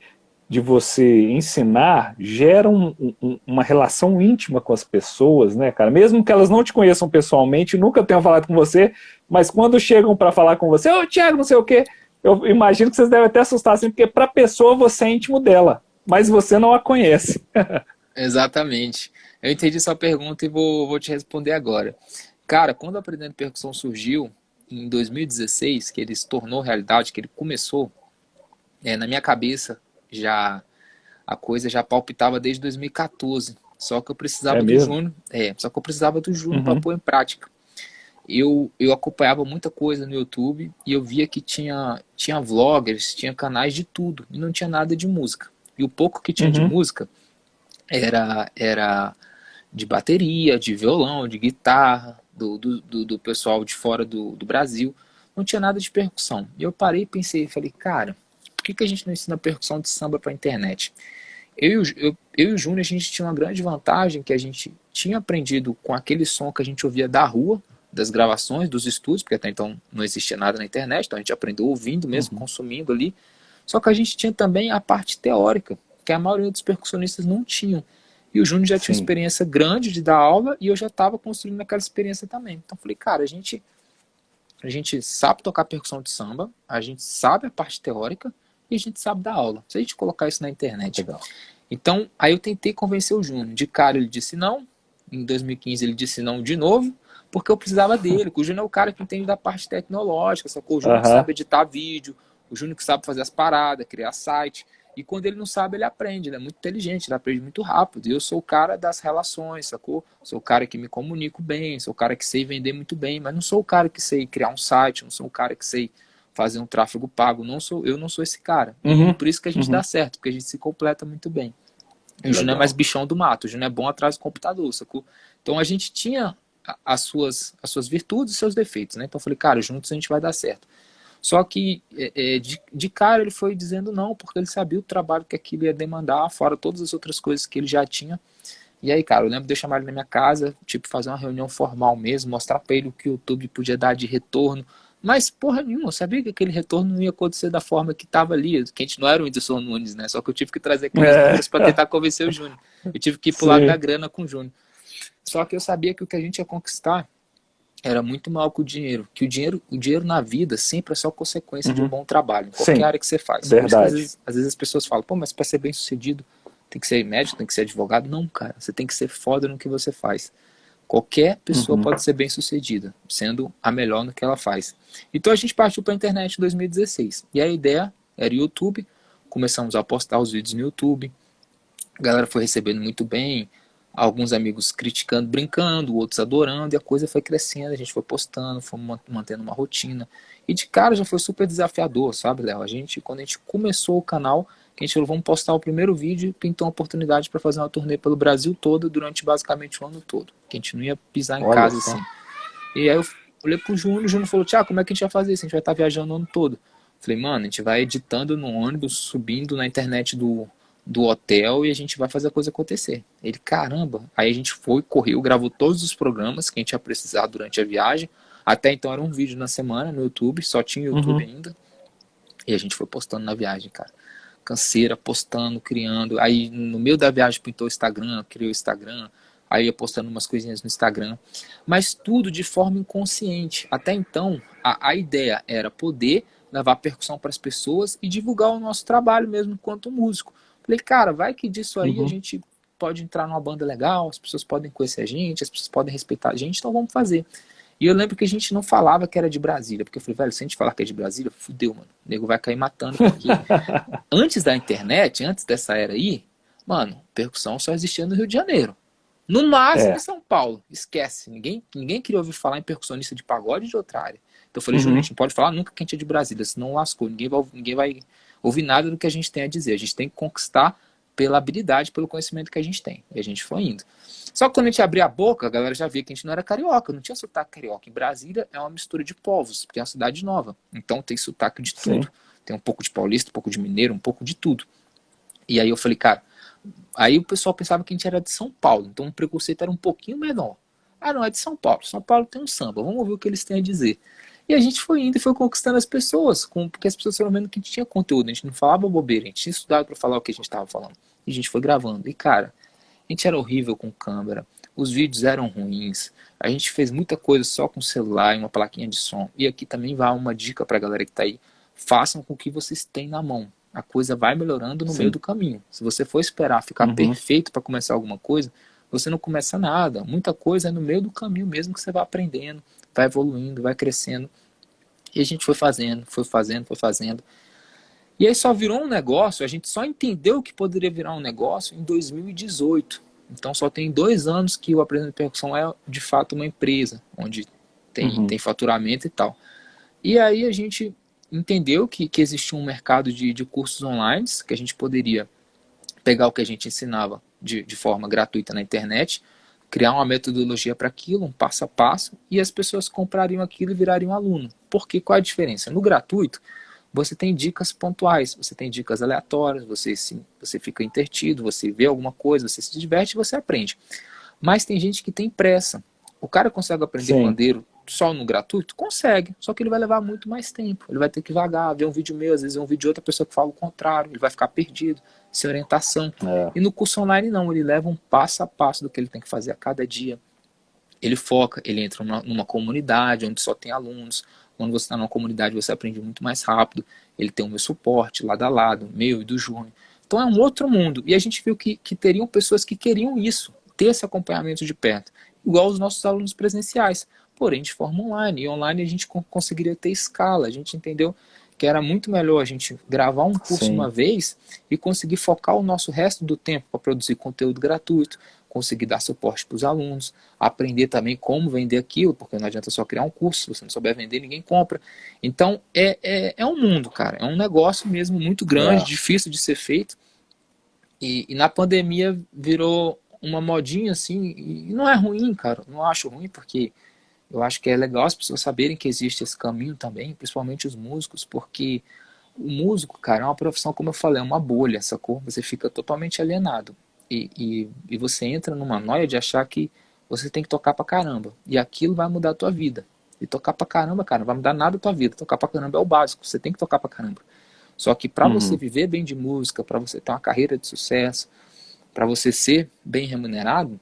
você ensinar gera uma relação íntima com as pessoas, né, cara? Mesmo que elas não te conheçam pessoalmente, nunca tenham falado com você, mas quando chegam para falar com você, ô Thiago, não sei o quê, eu imagino que vocês devem até assustar assim, porque para a pessoa você é íntimo dela, mas você não a conhece. Exatamente. Eu entendi sua pergunta e vou te responder agora. Cara, quando o Aprendendo Percussão surgiu, em 2016, que ele se tornou realidade, que ele começou, na minha cabeça já a coisa já palpitava desde 2014. Só que eu É precisava do mesmo? Júnior, só que eu precisava do Júnior para Uhum. pôr em prática. eu acompanhava muita coisa no YouTube e eu via que tinha vloggers, tinha canais de tudo e não tinha nada de música. E o pouco que tinha de Uhum. música era de bateria, de violão, de guitarra, do pessoal de fora do Brasil. Não tinha nada de percussão. E eu parei e pensei, falei, cara, por que a gente não ensina percussão de samba para a internet? Eu e o Júnior, a gente tinha uma grande vantagem que a gente tinha aprendido com aquele som que a gente ouvia da rua, das gravações, dos estúdios, porque até então não existia nada na internet, então a gente aprendeu ouvindo mesmo, Uhum. consumindo ali. Só que a gente tinha também a parte teórica, que a maioria dos percussionistas não tinham. E o Júnior já tinha uma Sim. experiência grande de dar aula e eu já estava construindo aquela experiência também. Então falei, cara, a gente sabe tocar percussão de samba, a gente sabe a parte teórica e a gente sabe dar aula. Se a gente colocar isso na internet. Legal. Então, aí eu tentei convencer o Júnior. De cara ele disse não, em 2015 ele disse não de novo, porque eu precisava dele. O Júnior é o cara que entende da parte tecnológica, sacou? O Júnior que Aham. sabe editar vídeo, o Júnior que sabe fazer as paradas, criar site. E quando ele não sabe, ele aprende. Ele é muito inteligente, ele aprende muito rápido. E eu sou o cara das relações, sacou? Sou o cara que me comunico bem, sou o cara que sei vender muito bem, mas não sou o cara que sei criar um site, não sou o cara que sei fazer um tráfego pago. Eu não sou esse cara. E Uhum. por isso que a gente dá Uhum. certo, porque a gente se completa muito bem. E o Júnior é mais Legal. bichão do mato, o Júnior é bom atrás do computador, sacou? Então a gente tinha as suas virtudes e seus defeitos, né? Então eu falei, cara, juntos a gente vai dar certo. Só que de cara ele foi dizendo não, porque ele sabia o trabalho que aquilo ia demandar, fora todas as outras coisas que ele já tinha. E aí, cara, eu lembro de eu chamar ele na minha casa, tipo, fazer uma reunião formal mesmo, mostrar pra ele o que o YouTube podia dar de retorno. Mas, porra nenhuma, eu sabia que aquele retorno não ia acontecer da forma que tava ali, que a gente não era o Whindersson Nunes, né? Só que eu tive que trazer aqueles É. números pra tentar convencer o Júnior. Eu tive que ir pro lado da Sim. grana com o Júnior. Só que eu sabia que o que a gente ia conquistar era muito maior que o dinheiro. Que o dinheiro na vida sempre é só consequência de um Uhum. bom trabalho, em qualquer Sim. área que você faz. Por isso que Verdade. às vezes as pessoas falam, pô, mas para ser bem sucedido tem que ser médico, tem que ser advogado. Não, cara, você tem que ser foda no que você faz. Qualquer pessoa Uhum. pode ser bem sucedida, sendo a melhor no que ela faz. Então a gente partiu para a internet em 2016. E a ideia era o YouTube. Começamos a postar os vídeos no YouTube. A galera foi recebendo muito bem, alguns amigos criticando, brincando, outros adorando, e a coisa foi crescendo, a gente foi postando, foi mantendo uma rotina. E de cara já foi super desafiador, sabe, Léo? Quando a gente começou o canal, que a gente falou, vamos postar o primeiro vídeo, pintou uma oportunidade para fazer uma turnê pelo Brasil todo, durante basicamente o ano todo. Que a gente não ia pisar em Olha casa só. assim. E aí eu olhei pro Júnior, o Júnior falou, Tiago, como é que a gente vai fazer isso? A gente vai estar viajando o ano todo. Falei, mano, a gente vai editando no ônibus, subindo na internet do hotel e a gente vai fazer a coisa acontecer. Ele, caramba. Aí a gente foi, correu, gravou todos os programas que a gente ia precisar durante a viagem. Até então era um vídeo na semana no YouTube, só tinha YouTube Uhum. ainda. E a gente foi postando na viagem, cara. Canseira, postando, criando. Aí no meio da viagem pintou o Instagram, criou o Instagram. Aí ia postando umas coisinhas no Instagram. Mas tudo de forma inconsciente. Até então, a ideia era poder levar percussão para as pessoas e divulgar o nosso trabalho mesmo enquanto músico. Falei, cara, vai que disso aí a Uhum. gente pode entrar numa banda legal, as pessoas podem conhecer a gente, as pessoas podem respeitar a gente, então vamos fazer. E eu lembro que a gente não falava que era de Brasília, porque eu falei, velho, se a gente falar que é de Brasília, fudeu, mano. O nego vai cair matando, porque antes da internet, antes dessa era aí, mano, percussão só existia no Rio de Janeiro. No máximo em É. São Paulo. Esquece. Ninguém queria ouvir falar em percussionista de pagode de outra área. Então eu falei, Júnior, a Uhum. gente não pode falar nunca que a gente é de Brasília, senão lascou. Ninguém vai ouvir nada do que a gente tem a dizer. A gente tem que conquistar pela habilidade, pelo conhecimento que a gente tem. E a gente foi indo. Só que quando a gente abria a boca, a galera já via que a gente não era carioca, não tinha sotaque carioca. Em Brasília é uma mistura de povos, porque é uma cidade nova. Então tem sotaque de Sim. tudo. Tem um pouco de paulista, um pouco de mineiro, um pouco de tudo. E aí eu falei, cara, aí o pessoal pensava que a gente era de São Paulo, então o preconceito era um pouquinho menor. Ah, não, é de São Paulo. São Paulo tem um samba, vamos ouvir o que eles têm a dizer. E a gente foi indo e foi conquistando as pessoas, porque as pessoas foram vendo que a gente tinha conteúdo, a gente não falava bobeira, a gente tinha estudado para falar o que a gente estava falando. E a gente foi gravando. E cara, a gente era horrível com câmera, os vídeos eram ruins, a gente fez muita coisa só com celular e uma plaquinha de som. E aqui também vai uma dica pra galera que tá aí: façam com o que vocês têm na mão. A coisa vai melhorando no meio Sim. do caminho. Se você for esperar ficar Uhum. perfeito para começar alguma coisa, você não começa nada. Muita coisa é no meio do caminho mesmo que você vai aprendendo, vai evoluindo, vai crescendo. E a gente foi fazendo, foi fazendo, foi fazendo. E aí só virou um negócio, a gente só entendeu que poderia virar um negócio em 2018. Então só tem 2 anos que o Aprendendo Percussão é de fato uma empresa, onde tem faturamento e tal. E aí a gente entendeu que existia um mercado de cursos online, que a gente poderia pegar o que a gente ensinava de forma gratuita na internet, criar uma metodologia para aquilo, um passo a passo, e as pessoas comprariam aquilo e virariam aluno. Porque qual é a diferença? No gratuito, você tem dicas pontuais, você tem dicas aleatórias, você fica entretido, você vê alguma coisa, você se diverte e você aprende. Mas tem gente que tem pressa. O cara consegue aprender pandeiro só no gratuito? Consegue, só que ele vai levar muito mais tempo. Ele vai ter que vagar, ver um vídeo meu, às vezes é um vídeo de outra pessoa que fala o contrário, ele vai ficar perdido, sem orientação. E no curso online não, ele leva um passo a passo do que ele tem que fazer a cada dia. Ele foca, ele entra numa comunidade onde só tem alunos. Quando você está numa comunidade, você aprende muito mais rápido. Ele tem o meu suporte, lado a lado, meu e do Júnior. Então é um outro mundo. E a gente viu que teriam pessoas que queriam isso, ter esse acompanhamento de perto. Igual os nossos alunos presenciais, porém de forma online. E online a gente conseguiria ter escala. A gente entendeu que era muito melhor a gente gravar um curso uma vez e conseguir focar o nosso resto do tempo para produzir conteúdo gratuito, conseguir dar suporte para os alunos, aprender também como vender aquilo, porque não adianta só criar um curso, se você não souber vender, ninguém compra. Então, é um mundo, cara, é um negócio mesmo muito grande, difícil de ser feito, e na pandemia virou uma modinha, assim, e não é ruim, cara, não acho ruim, porque eu acho que é legal as pessoas saberem que existe esse caminho também, principalmente os músicos, porque o músico, cara, é uma profissão, como eu falei, é uma bolha, sacou? Você fica totalmente alienado. E você entra numa noia de achar que você tem que tocar pra caramba. E aquilo vai mudar a tua vida. E tocar pra caramba, cara, não vai mudar nada a tua vida. Tocar pra caramba é o básico, você tem que tocar pra caramba. Só que pra você viver bem de música, pra você ter uma carreira de sucesso, pra você ser bem remunerado,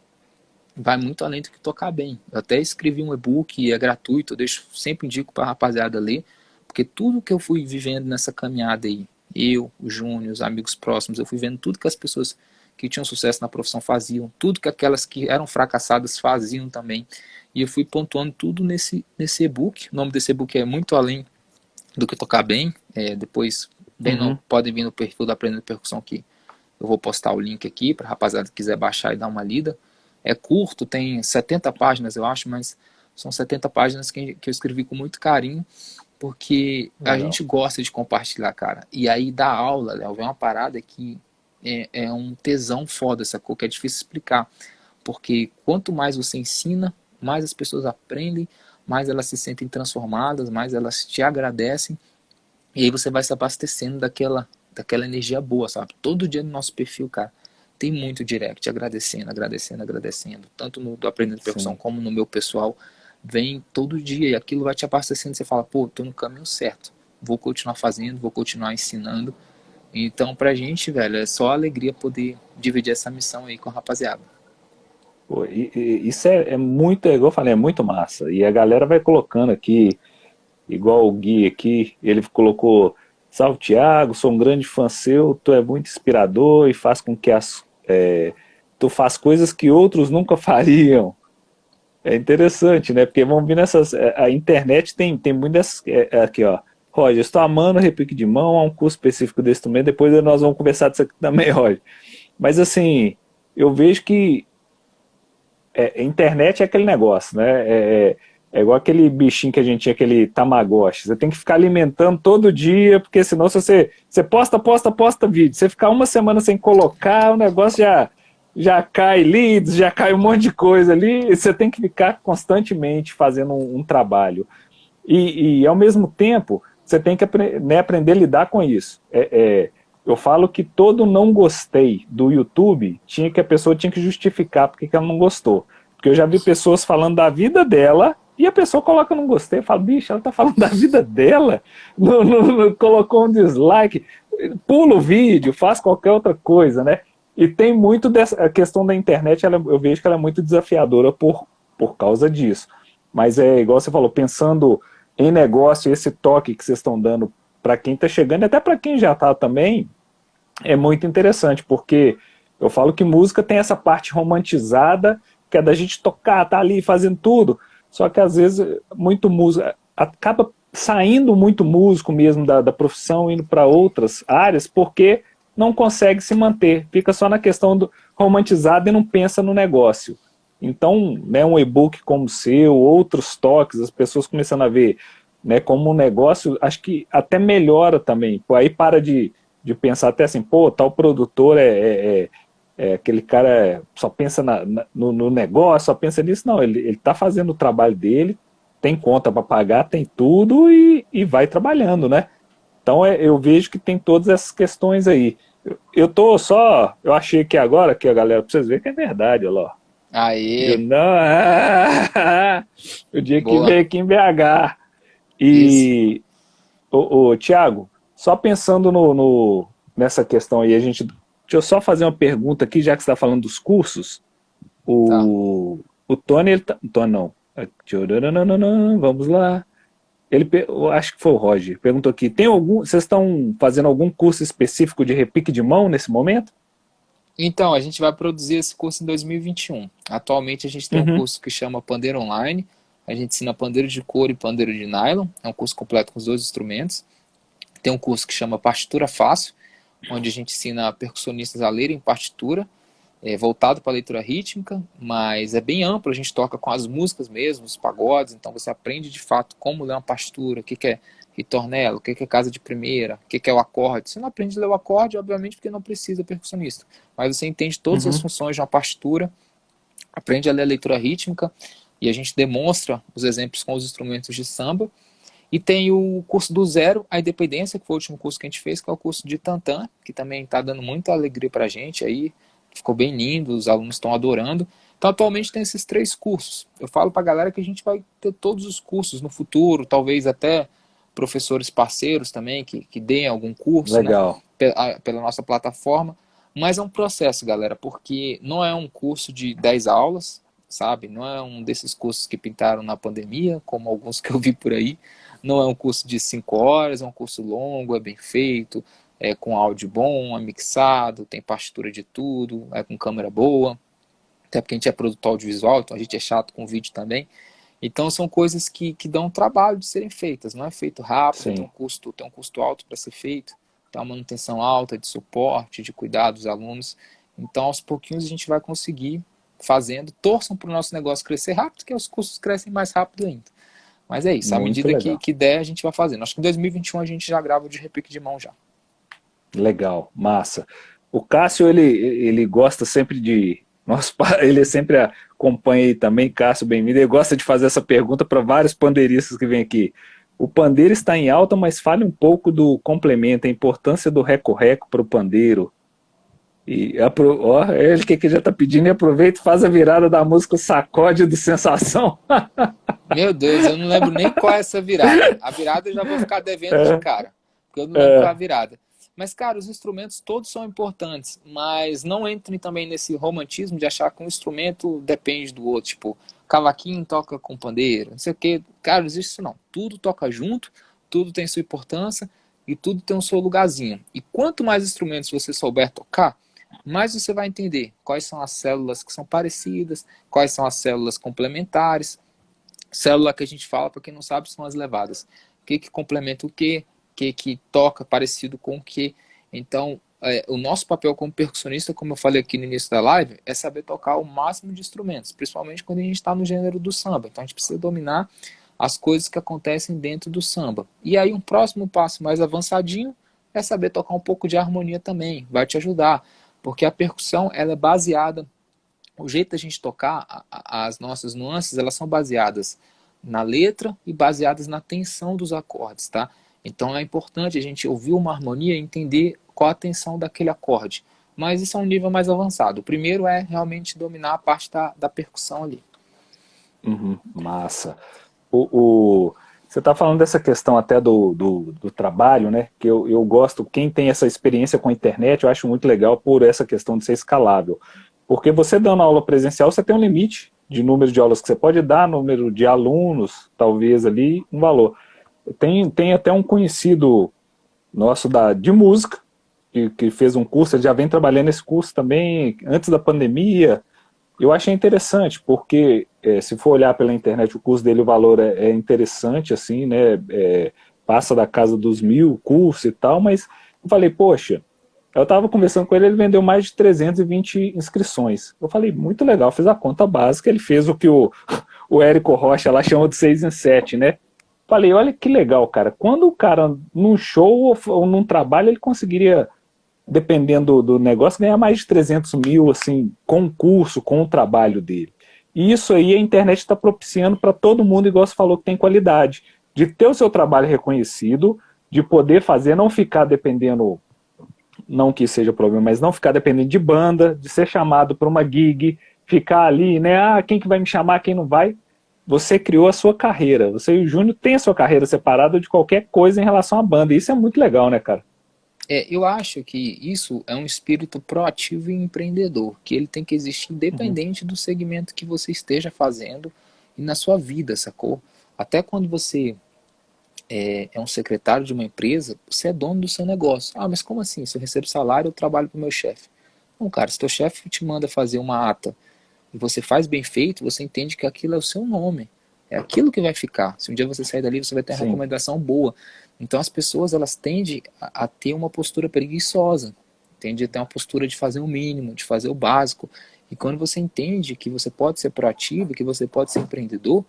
vai muito além do que tocar bem. Eu até escrevi um e-book, é gratuito, eu sempre indico pra rapaziada ler, porque tudo que eu fui vivendo nessa caminhada aí, eu, o Júnior, os amigos próximos, eu fui vendo tudo que as pessoas que tinham sucesso na profissão faziam, tudo que aquelas que eram fracassadas faziam também, e eu fui pontuando tudo nesse e-book. O nome desse e-book é Muito Além do que Tocar Bem. Depois podem vir no perfil da Aprendendo Percussão, que eu vou postar o link aqui para a rapaziada que quiser baixar e dar uma lida. É curto, tem 70 páginas eu acho, mas são 70 páginas que eu escrevi com muito carinho, porque a gente gosta de compartilhar, cara. E aí dar aula, Léo, é uma parada que é um tesão foda, sacou? Que é difícil explicar. Porque quanto mais você ensina, mais as pessoas aprendem, mais elas se sentem transformadas, mais elas te agradecem. E aí você vai se abastecendo daquela energia boa, sabe? Todo dia no nosso perfil, cara, tem muito direct, agradecendo. Tanto no do Aprendendo Percussão como no meu pessoal. Vem todo dia e aquilo vai te abastecendo. Você fala, pô, tô no caminho certo. Vou continuar fazendo, vou continuar ensinando. Então, pra gente, velho, é só alegria poder dividir essa missão aí com a rapaziada. Pô, isso é muito, igual eu falei, é muito massa. E a galera vai colocando aqui, igual o Gui aqui, ele colocou: salve Thiago, sou um grande fã seu, tu é muito inspirador e faz com que tu faz coisas que outros nunca fariam. É interessante, né? Porque vamos vir nessas. A internet tem muito dessas. Aqui, ó. Roger, estou amando o repique de mão, há um curso específico desse instrumento, depois nós vamos conversar disso aqui também, Roger. Mas assim, eu vejo que internet é aquele negócio, né? É igual aquele bichinho que a gente tinha, aquele Tamagotchi. Você tem que ficar alimentando todo dia, porque senão se você posta vídeo, você ficar uma semana sem colocar, o negócio já cai leads, já cai um monte de coisa ali, e você tem que ficar constantemente fazendo um trabalho. E ao mesmo tempo, você tem que aprender a lidar com isso. Eu falo que todo não gostei do YouTube, a pessoa tinha que justificar porque que ela não gostou. Porque eu já vi pessoas falando da vida dela, e a pessoa coloca não gostei, eu falo, bicho, ela tá falando da vida dela, não colocou um dislike, pula o vídeo, faz qualquer outra coisa, né? E tem muito dessa a questão da internet, eu vejo que ela é muito desafiadora por causa disso. Mas igual você falou, pensando em negócio, esse toque que vocês estão dando para quem está chegando, e até para quem já está também, é muito interessante, porque eu falo que música tem essa parte romantizada, que é da gente tocar, tá ali fazendo tudo, só que às vezes muito música acaba saindo muito músico mesmo da profissão, indo para outras áreas, porque não consegue se manter, fica só na questão do romantizado e não pensa no negócio. Então, né, um e-book como o seu, outros toques, as pessoas começando a ver, né, como um negócio, acho que até melhora também. Pô, aí para de pensar até assim, pô, tal produtor aquele cara só pensa no negócio, só pensa nisso. Não, ele tá fazendo o trabalho dele, tem conta para pagar, tem tudo e vai trabalhando, né? Então eu vejo que tem todas essas questões aí. Eu tô só, eu achei que agora, que a galera, pra vocês verem que é verdade, olha lá. Eu Aê, não, o dia que boa. veio aqui em BH. Isso. E, Thiago, só pensando nessa questão aí, deixa eu só fazer uma pergunta aqui, já que você está falando dos cursos. Tá. O Tony, Tony não. Tchurururururu, vamos lá. Eu acho que foi o Roger, perguntou aqui, vocês estão fazendo algum curso específico de repique de mão nesse momento? Então, a gente vai produzir esse curso em 2021. Atualmente a gente tem um Uhum, curso que chama Pandeiro Online. A gente ensina pandeiro de couro e pandeiro de nylon. É um curso completo com os dois instrumentos. Tem um curso que chama Partitura Fácil, onde a gente ensina percussionistas a lerem partitura, voltado para a leitura rítmica, mas é bem amplo, a gente toca com as músicas mesmo, os pagodes, então você aprende de fato como ler uma partitura, o que é ritornelo, o que é casa de primeira, o que é o acorde. Você não aprende a ler o acorde, obviamente, porque não precisa percussionista, mas você entende todas as uhum, funções de uma partitura, aprende a ler a leitura rítmica, e a gente demonstra os exemplos com os instrumentos de samba. E tem o curso do Zero à Independência, que foi o último curso que a gente fez, que é o curso de Tantan, que também está dando muita alegria para a gente aí. Ficou bem lindo, os alunos estão adorando. Então, atualmente tem esses 3 cursos. Eu falo para a galera que a gente vai ter todos os cursos no futuro, talvez até professores parceiros também, que deem algum curso, né, legal. pela nossa plataforma. Mas é um processo, galera, porque não é um curso de 10 aulas, sabe? Não é um desses cursos que pintaram na pandemia, como alguns que eu vi por aí. Não é um curso de 5 horas, é um curso longo, é bem feito, é com áudio bom, é mixado, tem partitura de tudo, é com câmera boa. Até porque a gente é produtor audiovisual, então a gente é chato com vídeo também. Então são coisas que dão trabalho de serem feitas, não é feito rápido, Sim, tem um custo alto para ser feito, tem uma manutenção alta de suporte, de cuidar dos alunos. Então aos pouquinhos a gente vai conseguir fazendo. Torçam para o nosso negócio crescer rápido, que os custos crescem mais rápido ainda. Mas é isso, à muito medida legal. que der, a gente vai fazendo. Acho que em 2021 a gente já grava o de repique de mão já. Legal, massa. O Cássio, ele gosta sempre de. Nosso, ele sempre acompanha aí também, Cássio, bem-vindo. Ele gosta de fazer essa pergunta para vários pandeiristas que vêm aqui. O pandeiro está em alta, mas fale um pouco do complemento, a importância do reco-reco para o pandeiro. Ó, ele que já está pedindo, e aproveita e faz a virada da música Sacode do Sensação. Meu Deus, eu não lembro nem qual é essa virada. A virada eu já vou ficar devendo de cara, porque eu não lembro qual é a virada. Mas, cara, os instrumentos todos são importantes, mas não entrem também nesse romantismo de achar que um instrumento depende do outro. Tipo, cavaquinho toca com pandeiro, não sei o quê. Cara, não existe isso não. Tudo toca junto, tudo tem sua importância e tudo tem o seu lugarzinho. E quanto mais instrumentos você souber tocar, mais você vai entender quais são as células que são parecidas, quais são as células complementares. Célula que a gente fala, para quem não sabe, são as levadas. O que complementa o que toca parecido com o que. Então, o nosso papel como percussionista, como eu falei aqui no início da live, é saber tocar o máximo de instrumentos, principalmente quando a gente está no gênero do samba. Então, a gente precisa dominar as coisas que acontecem dentro do samba. E aí, um próximo passo mais avançadinho é saber tocar um pouco de harmonia também. Vai te ajudar, porque a percussão ela é baseada o jeito da gente tocar, as nossas nuances, elas são baseadas na letra e baseadas na tensão dos acordes, tá? Então é importante a gente ouvir uma harmonia e entender qual a tensão daquele acorde. Mas isso é um nível mais avançado. O primeiro é realmente dominar a parte da percussão ali. Uhum, massa. Você está falando dessa questão até do trabalho, né? Que eu gosto, quem tem essa experiência com a internet, eu acho muito legal por essa questão de ser escalável. Porque você dando aula presencial, você tem um limite de número de aulas que você pode dar, número de alunos, talvez ali, um valor. Tem até um conhecido nosso de música, que fez um curso, ele já vem trabalhando nesse curso também antes da pandemia. Eu achei interessante, porque se for olhar pela internet, o curso dele, o valor é interessante, assim, né? Passa da casa dos 1.000 cursos e tal, mas eu falei, poxa, Eu tava conversando com ele, ele vendeu mais de 320 inscrições. Eu falei, muito legal, fiz a conta básica, ele fez o que o Érico Rocha lá chama de 6 em 7, né? Falei, olha que legal, cara. Quando o cara num show ou num trabalho, ele conseguiria, dependendo do negócio, ganhar mais de 300 mil, assim, com o curso, com o trabalho dele. E isso aí a internet está propiciando para todo mundo, igual você falou, que tem qualidade. De ter o seu trabalho reconhecido, de poder fazer, não ficar dependendo, não que seja problema, mas não ficar dependendo de banda, de ser chamado para uma gig, ficar ali, né? Ah, quem que vai me chamar, quem não vai? Você criou a sua carreira. Você e o Júnior têm a sua carreira separada de qualquer coisa em relação à banda. E isso é muito legal, né, cara? Eu acho que isso é um espírito proativo e empreendedor, que ele tem que existir Uhum. independente do segmento que você esteja fazendo e na sua vida, sacou? Até quando você é um secretário de uma empresa, você é dono do seu negócio. Ah, mas como assim? Se eu recebo salário, eu trabalho para o meu chefe. Não, cara, se teu chefe te manda fazer uma ata e você faz bem feito, você entende que aquilo é o seu nome. É aquilo que vai ficar. Se um dia você sair dali, você vai ter uma Sim. recomendação boa. Então as pessoas, elas tendem a ter uma postura preguiçosa. Tendem a ter uma postura de fazer o mínimo, de fazer o básico. E quando você entende que você pode ser proativo, que você pode ser empreendedor,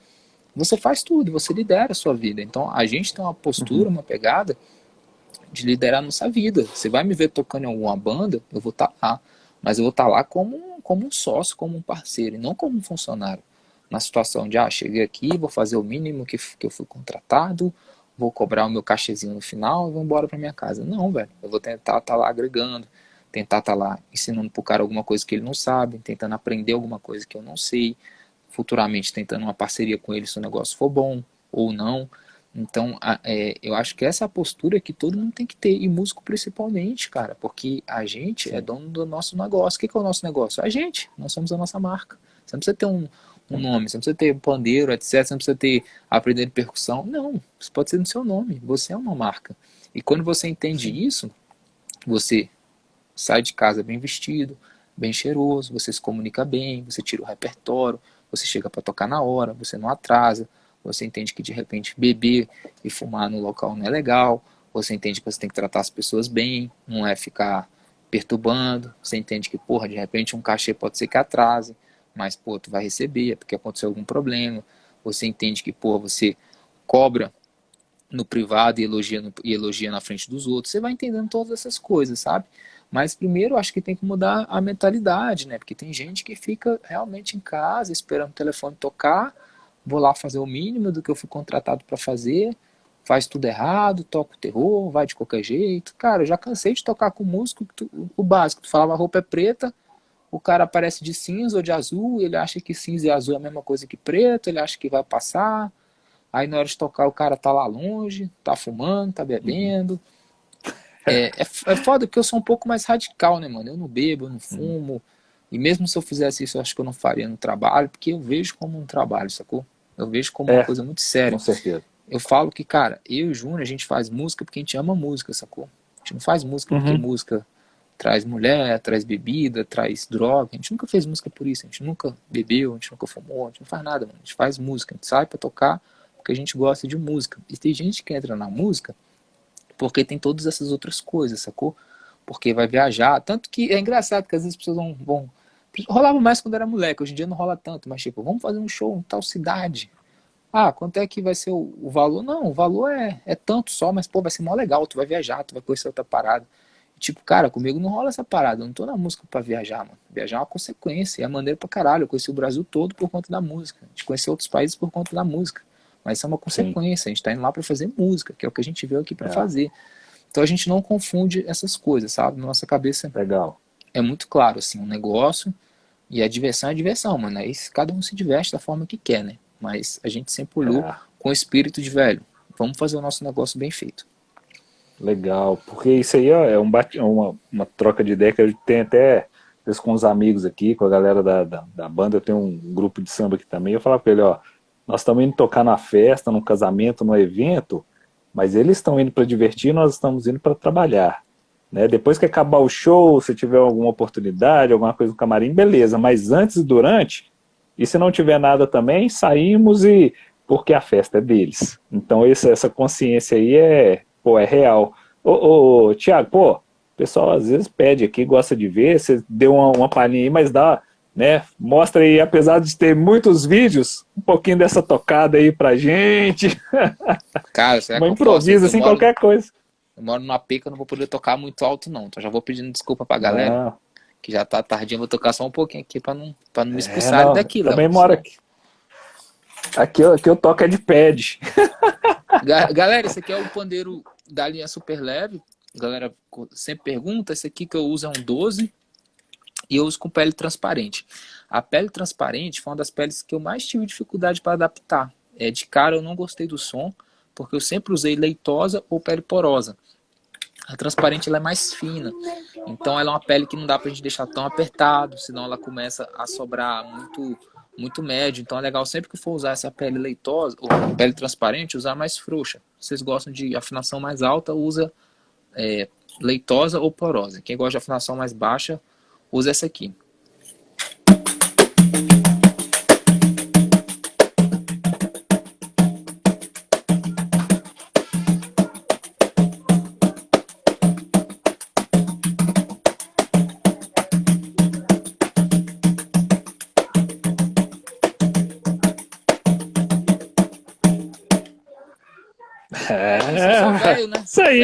você faz tudo, você lidera a sua vida. Então a gente tem uma postura, Uhum. uma pegada de liderar a nossa vida. Você vai me ver tocando em alguma banda, eu vou estar lá. Mas eu vou estar lá como um sócio, como um parceiro, e não como um funcionário. Na situação de, cheguei aqui, vou fazer o mínimo que eu fui contratado, vou cobrar o meu cachezinho no final e vou embora para minha casa. Não, velho. Eu vou tentar estar lá agregando, tentar estar lá ensinando pro cara alguma coisa que ele não sabe, tentando aprender alguma coisa que eu não sei, futuramente tentando uma parceria com ele se o negócio for bom ou não. Então, eu acho que essa é a postura que todo mundo tem que ter, e músico principalmente, cara, porque a gente é Sim. dono do nosso negócio. O que é o nosso negócio? A gente, nós somos a nossa marca. Você não precisa ter um nome, você não precisa ter pandeiro, etc. Você não precisa ter aprender percussão. Não, isso pode ser no seu nome. Você é uma marca. E quando você entende Sim. isso, você sai de casa bem vestido, bem cheiroso, você se comunica bem, você tira o repertório, você chega para tocar na hora, você não atrasa, você entende que de repente beber e fumar no local não é legal, você entende que você tem que tratar as pessoas bem, não é ficar perturbando, você entende que, porra, de repente um cachê pode ser que atrase, mas, pô, tu vai receber, é porque aconteceu algum problema, você entende que, pô, você cobra no privado e elogia na frente dos outros. Você vai entendendo todas essas coisas, sabe? Mas primeiro eu acho que tem que mudar a mentalidade, né? Porque tem gente que fica realmente em casa esperando o telefone tocar, vou lá fazer o mínimo do que eu fui contratado para fazer, faz tudo errado, toca o terror, vai de qualquer jeito. Cara, eu já cansei de tocar com músico, o básico, tu falava a roupa é preta, o cara aparece de cinza ou de azul, ele acha que cinza e azul é a mesma coisa que preto, ele acha que vai passar. Aí na hora de tocar o cara tá lá longe, tá fumando, tá Uhum. bebendo. É foda porque eu sou um pouco mais radical, né, mano? Eu não bebo, eu não Uhum. fumo. E mesmo se eu fizesse isso, eu acho que eu não faria no trabalho, porque eu vejo como um trabalho, sacou? Eu vejo como uma É, coisa muito com séria. certeza. Eu falo que, cara, eu e o Júnior, a gente faz música porque a gente ama música, sacou? A gente não faz música porque Uhum. música traz mulher, traz bebida, traz droga. A gente nunca fez música por isso. A gente nunca bebeu, a gente nunca fumou, a gente não faz nada, mano. A gente faz música, a gente sai pra tocar porque a gente gosta de música. E tem gente que entra na música porque tem todas essas outras coisas, sacou? Porque vai viajar. Tanto que é engraçado que às vezes as pessoas vão. Rolava mais quando era moleque, hoje em dia não rola tanto, mas tipo, vamos fazer um show em tal cidade. Ah, quanto é que vai ser o valor? Não, o valor é tanto só, mas pô, vai ser mó legal, tu vai viajar, tu vai conhecer outra parada. Tipo, cara, comigo não rola essa parada, eu não tô na música pra viajar, mano. Viajar é uma consequência, é maneiro pra caralho. Eu conheci o Brasil todo por conta da música. A gente conheceu outros países por conta da música. Mas isso é uma Sim. consequência, a gente tá indo lá pra fazer música, que é o que a gente veio aqui pra É, fazer. Então a gente não confunde essas coisas, sabe? Na nossa cabeça legal. é muito claro, assim, um negócio e a diversão é diversão, mano. Aí cada um se diverte da forma que quer, né? Mas a gente sempre olhou É, com o espírito de, velho, vamos fazer o nosso negócio bem feito. legal. Porque isso aí ó, é uma troca de ideia que eu tenho até às vezes, com os amigos aqui, com a galera da banda. Eu tenho um grupo de samba aqui também. Eu falava com ele, ó, nós estamos indo tocar na festa, num casamento, num evento, mas eles estão indo para divertir, nós estamos indo para trabalhar. Né? Depois que acabar o show, se tiver alguma oportunidade, alguma coisa no camarim, beleza. Mas antes e durante, e se não tiver nada também, saímos e porque a festa é deles. Então essa consciência aí é, pô, é real. Ô, Thiago, pô, pessoal às vezes pede aqui, gosta de ver, você deu uma palhinha aí, mas dá, né? Mostra aí, apesar de ter muitos vídeos, um pouquinho dessa tocada aí pra gente. Cara, será Uma que eu posso? improvisa, assim, qualquer coisa. Eu moro numa AP que eu não vou poder tocar muito alto, não. Então já vou pedindo desculpa pra galera, Não, que já tá tardinho, eu vou tocar só um pouquinho aqui pra não me expulsarem não, daqui, Léo. também moro aqui. Aqui eu toco é de pad. Galera, esse aqui é o pandeiro da linha super leve. A galera sempre pergunta. Esse aqui que eu uso é um 12 e eu uso com pele transparente. A pele transparente foi uma das peles que eu mais tive dificuldade para adaptar. De cara eu não gostei do som, porque eu sempre usei leitosa ou pele porosa. A transparente ela é mais fina, então ela é uma pele que não dá pra gente deixar tão apertado, senão ela começa a sobrar muito médio. Então é legal sempre que for usar essa pele leitosa ou pele transparente, usar mais frouxa. Se vocês gostam de afinação mais alta, usa leitosa ou porosa. Quem gosta de afinação mais baixa, usa essa aqui. Eu sou velho, né? Isso aí.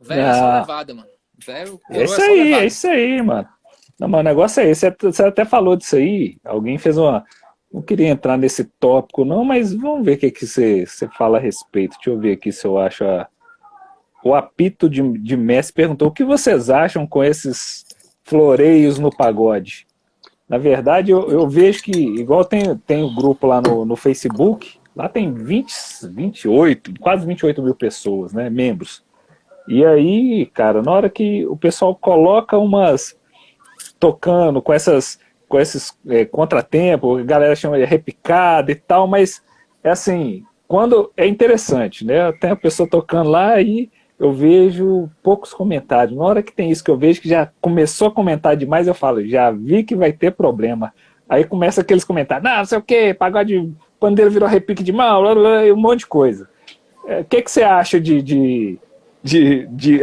Velho é só levada, mano. Velho, coroa É isso aí, mano. Não, mas o negócio é esse. Você até falou disso aí. Alguém fez uma. Não queria entrar nesse tópico, não, mas vamos ver o que você fala a respeito. Deixa eu ver aqui se eu acho. O Apito de Messi perguntou: o que vocês acham com esses floreios no pagode? Na verdade, eu vejo que, igual tem o grupo lá no Facebook, lá tem 28, quase 28 mil pessoas, né, membros. E aí, cara, na hora que o pessoal coloca tocando com esses contratempos, a galera chama de repicada e tal, mas é assim, quando é interessante, né? Tem a pessoa tocando lá e eu vejo poucos comentários. Na hora que tem isso que eu vejo que já começou a comentar demais, eu falo, já vi que vai ter problema. Aí começa aqueles comentários, não sei o que, pagode, pandeiro virou repique de mal, blá, blá, um monte de coisa. O que você acha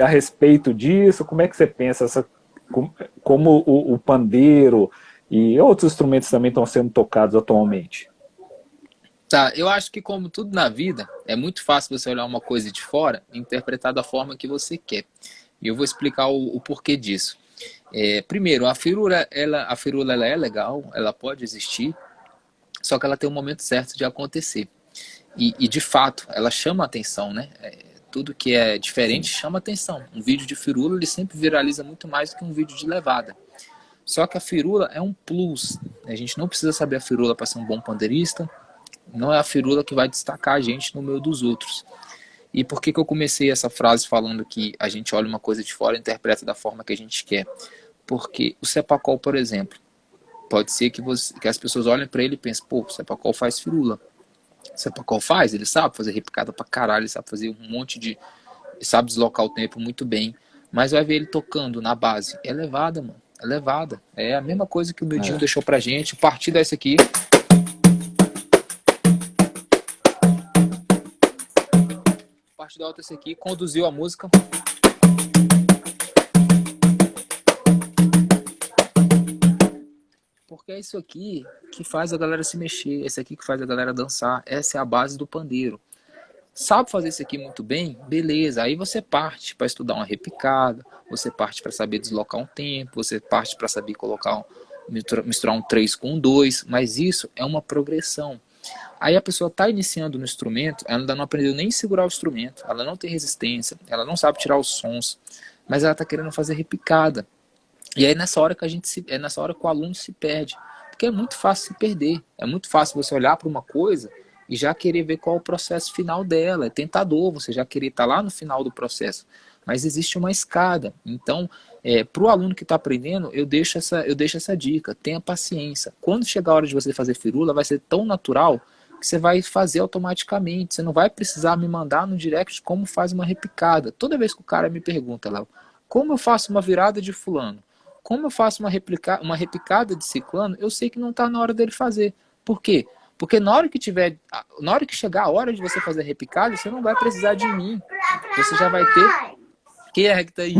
a respeito disso? Como é que você pensa como o pandeiro e outros instrumentos também estão sendo tocados atualmente? Tá, eu acho que como tudo na vida, é muito fácil você olhar uma coisa de fora e interpretar da forma que você quer. E eu vou explicar o porquê disso. Primeiro, a firula ela é legal, ela pode existir, só que ela tem um momento certo de acontecer. E de fato, ela chama atenção, né? Tudo que é diferente chama atenção. Um vídeo de firula, ele sempre viraliza muito mais do que um vídeo de levada. Só que a firula é um plus. A gente não precisa saber a firula para ser um bom pandeirista. Não é a firula que vai destacar a gente no meio dos outros. E por que eu comecei essa frase falando que a gente olha uma coisa de fora e interpreta da forma que a gente quer? Porque o Cepacol, por exemplo, pode ser que as pessoas olhem para ele e pensem, pô, o Cepacol faz firula. O Cepacol faz, ele sabe fazer repicada pra caralho, ele sabe fazer um monte de... Ele sabe deslocar o tempo muito bem. Mas vai ver ele tocando na base. É levada, mano. É levada. É a mesma coisa que o Mildinho deixou pra gente. O partido é esse aqui. Parte da outra esse aqui, conduziu a música. Porque é isso aqui que faz a galera se mexer, esse aqui que faz a galera dançar, essa é a base do pandeiro. Sabe fazer isso aqui muito bem? Beleza, aí você parte para estudar uma repicada, você parte para saber deslocar um tempo, você parte para saber misturar um 3 com um 2, mas isso é uma progressão. Aí a pessoa está iniciando no instrumento, ela ainda não aprendeu nem segurar o instrumento, ela não tem resistência, ela não sabe tirar os sons, mas ela está querendo fazer repicada. E aí nessa hora nessa hora que o aluno se perde, porque é muito fácil se perder, é muito fácil você olhar para uma coisa e já querer ver qual é o processo final dela, é tentador você já querer estar lá no final do processo, mas existe uma escada. Então, para o aluno que está aprendendo, eu deixo essa dica, tenha paciência. Quando chegar a hora de você fazer firula, vai ser tão natural que você vai fazer automaticamente. Você não vai precisar me mandar no direct como faz uma repicada. Toda vez que o cara me pergunta, Léo, como eu faço uma virada de fulano? Como eu faço uma repicada de ciclano? Eu sei que não está na hora dele fazer. Por quê? Porque na hora que chegar a hora de você fazer a repicada, você não vai precisar de mim. Você já vai ter Quem é que tá aí?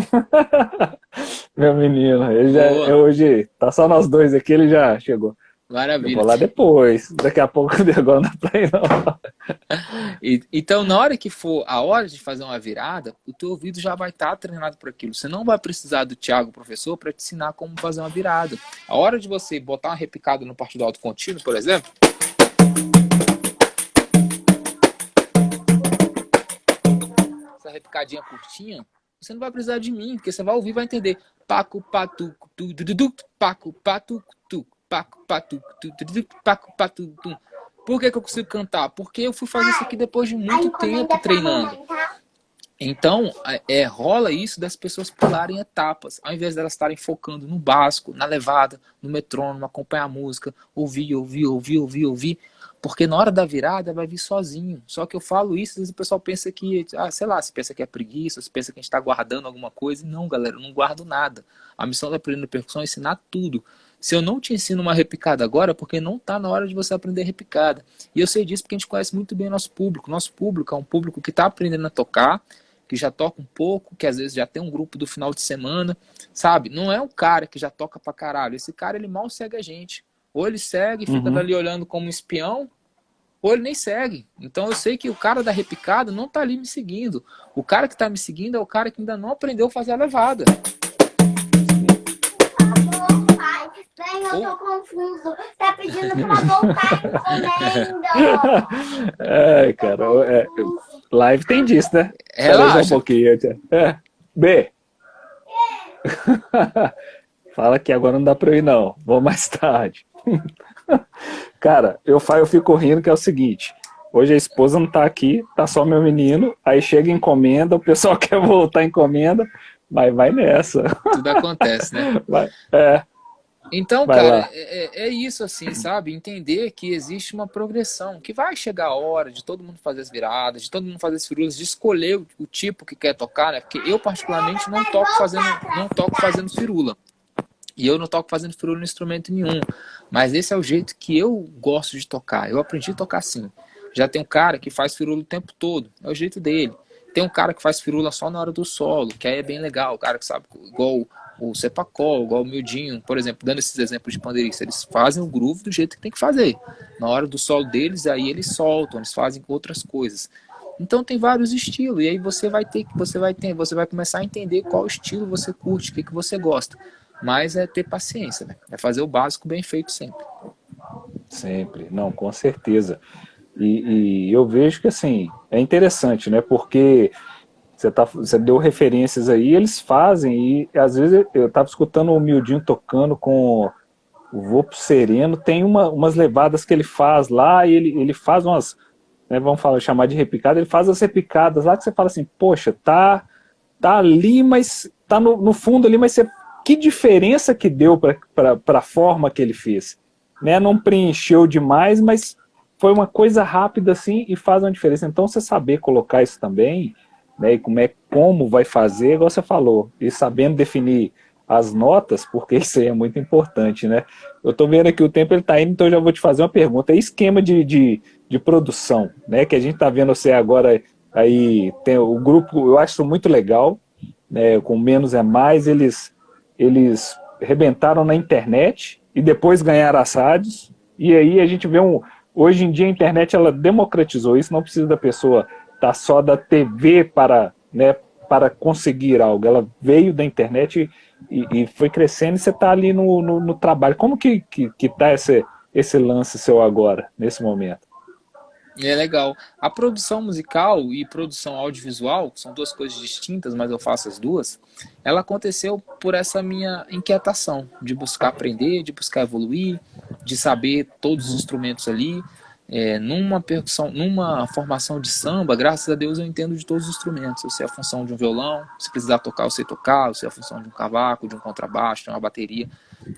Meu menino, ele já, Boa, hoje tá só nós dois aqui, ele já chegou. Eu maravilha. vou lá depois, daqui a pouco agora não dá pra ir não. Então, na hora que for a hora de fazer uma virada, o teu ouvido já vai estar treinado para aquilo. Você não vai precisar do Thiago, professor, para te ensinar como fazer uma virada. A hora de você botar uma repicada no partido alto contínuo, por exemplo, essa repicadinha curtinha, você não vai precisar de mim, porque você vai ouvir e vai entender. Paco, patu, tu, du, du, du, paco, patu, tu, paco, patu, tu, du, du, paco, patu, tu. Por que que eu consigo cantar? Porque eu fui fazer isso aqui depois de muito tempo treinando. Então, rola isso das pessoas pularem etapas, ao invés delas estarem focando no básico, na levada, no metrônomo, acompanhar a música, ouvir, porque na hora da virada vai vir sozinho. Só que eu falo isso, às vezes o pessoal pensa que, sei lá, se pensa que é preguiça, se pensa que a gente está guardando alguma coisa. Não, galera, eu não guardo nada. A missão da Aprendendo Percussão é ensinar tudo. Se eu não te ensino uma repicada agora, é porque não está na hora de você aprender repicada. E eu sei disso porque a gente conhece muito bem o nosso público. Nosso público é um público que está aprendendo a tocar, que já toca um pouco, que às vezes já tem um grupo do final de semana, sabe? Não é um cara que já toca pra caralho. Esse cara, ele mal segue a gente. Ou ele segue e fica dali olhando como um espião, ou ele nem segue. Então eu sei que o cara da repicada não tá ali me seguindo. O cara que tá me seguindo é o cara que ainda não aprendeu a fazer a levada. Eu tô confuso. Tá pedindo pra voltar encomenda. Ai, cara, live tem disso, né? Espera aí só um Relaxa. pouquinho. B. Fala que agora não dá pra eu ir, não. Vou mais tarde. Cara, eu fico rindo que é o seguinte. Hoje a esposa não tá aqui, tá só meu menino. Aí chega encomenda, o pessoal quer voltar a encomenda, mas vai nessa. Tudo acontece, né? Vai, Então, vai cara, lá. é isso assim, sabe? Entender que existe uma progressão, que vai chegar a hora de todo mundo fazer as viradas, de todo mundo fazer as firulas, de escolher o tipo que quer tocar, né? Porque eu, particularmente, não toco fazendo firula. E eu não toco fazendo firula no instrumento nenhum. Mas esse é o jeito que eu gosto de tocar. Eu aprendi a tocar assim. Já tem um cara que faz firula o tempo todo. É o jeito dele. Tem um cara que faz firula só na hora do solo, que aí é bem legal. O cara que sabe, igual o Sepacol, igual o Mildinho, por exemplo, dando esses exemplos de pandeirista, eles fazem o groove do jeito que tem que fazer. Na hora do solo deles, aí eles soltam, eles fazem outras coisas. Então tem vários estilos, e aí você vai começar a entender qual estilo você curte, o que você gosta. Mas é ter paciência, né? É fazer o básico bem feito sempre. Sempre, não, com certeza. E eu vejo que assim, é interessante, né? Porque você deu referências aí, eles fazem, e às vezes eu estava escutando o Mildinho tocando com o Vopo Sereno, tem umas levadas que ele faz lá, e ele faz umas, né, vamos chamar de repicada, ele faz as repicadas lá que você fala assim, poxa, tá ali, mas tá no fundo ali, mas que diferença que deu para a forma que ele fez, né? Não preencheu demais, mas foi uma coisa rápida assim e faz uma diferença. Então você saber colocar isso também, né? E como vai fazer, igual você falou, e sabendo definir as notas, porque isso aí é muito importante, né? Eu tô vendo aqui o tempo ele tá indo, então eu já vou te fazer uma pergunta. É esquema de produção, né? Que a gente tá vendo você agora aí, tem o grupo, eu acho muito legal, né? Com Menos é Mais, eles rebentaram na internet e depois ganharam as rádios, e aí a gente vê hoje em dia a internet ela democratizou isso, não precisa da pessoa estar só da TV né, para conseguir algo, ela veio da internet e foi crescendo, e você está ali no trabalho. Como que está esse lance seu agora, nesse momento? É legal. A produção musical e produção audiovisual, que são duas coisas distintas, mas eu faço as duas, ela aconteceu por essa minha inquietação de buscar aprender, de buscar evoluir, de saber todos os instrumentos ali. Numa percussão, numa formação de samba, graças a Deus eu entendo de todos os instrumentos. Eu sei a função de um violão, se precisar tocar, eu sei tocar, eu sei a função de um cavaco, de um contrabaixo, de uma bateria.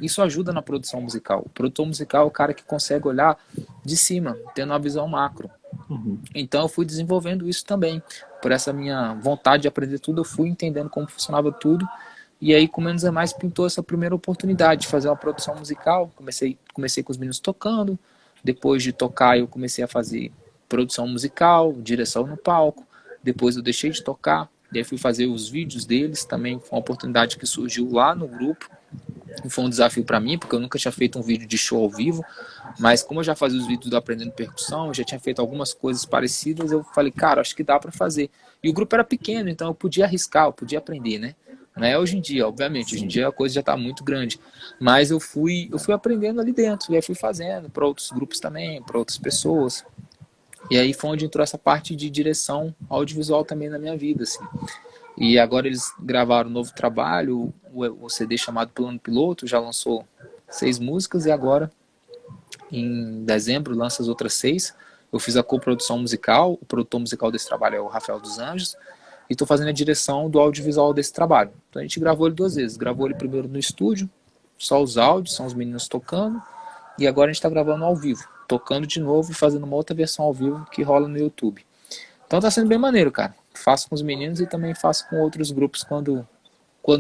Isso ajuda na produção musical. O produtor musical é o cara que consegue olhar de cima, tendo uma visão macro. Então eu fui desenvolvendo isso também. Por essa minha vontade de aprender tudo, eu fui entendendo como funcionava tudo. E aí, com Menos é Mais, pintou essa primeira oportunidade de fazer uma produção musical. Comecei com os meninos tocando. Depois de tocar, eu comecei a fazer produção musical, direção no palco. Depois eu deixei de tocar, E aí fui fazer os vídeos deles, também foi uma oportunidade que surgiu lá no grupo. E foi um desafio para mim, porque eu nunca tinha feito um vídeo de show ao vivo, mas como eu já fazia os vídeos do Aprendendo Percussão, eu já tinha feito algumas coisas parecidas, eu falei, cara, acho que dá para fazer. E o grupo era pequeno, então eu podia arriscar, eu podia aprender, né? Não é hoje em dia, obviamente, hoje em dia a coisa já está muito grande, mas eu fui aprendendo ali dentro, e aí fui fazendo para outros grupos também, para outras pessoas. E aí foi onde entrou essa parte de direção audiovisual também na minha vida, assim. E agora eles gravaram um novo trabalho, o CD chamado Plano Piloto, já lançou 6 músicas e agora, em dezembro, lança as outras 6. Eu fiz a coprodução musical, o produtor musical desse trabalho é o Rafael dos Anjos, e estou fazendo a direção do audiovisual desse trabalho. Então a gente gravou ele 2 vezes, gravou ele primeiro no estúdio, só os áudios, são os meninos tocando, e agora a gente está gravando ao vivo, tocando de novo e fazendo uma outra versão ao vivo que rola no YouTube. Então tá sendo bem maneiro, cara. Faço com os meninos e também faço com outros grupos quando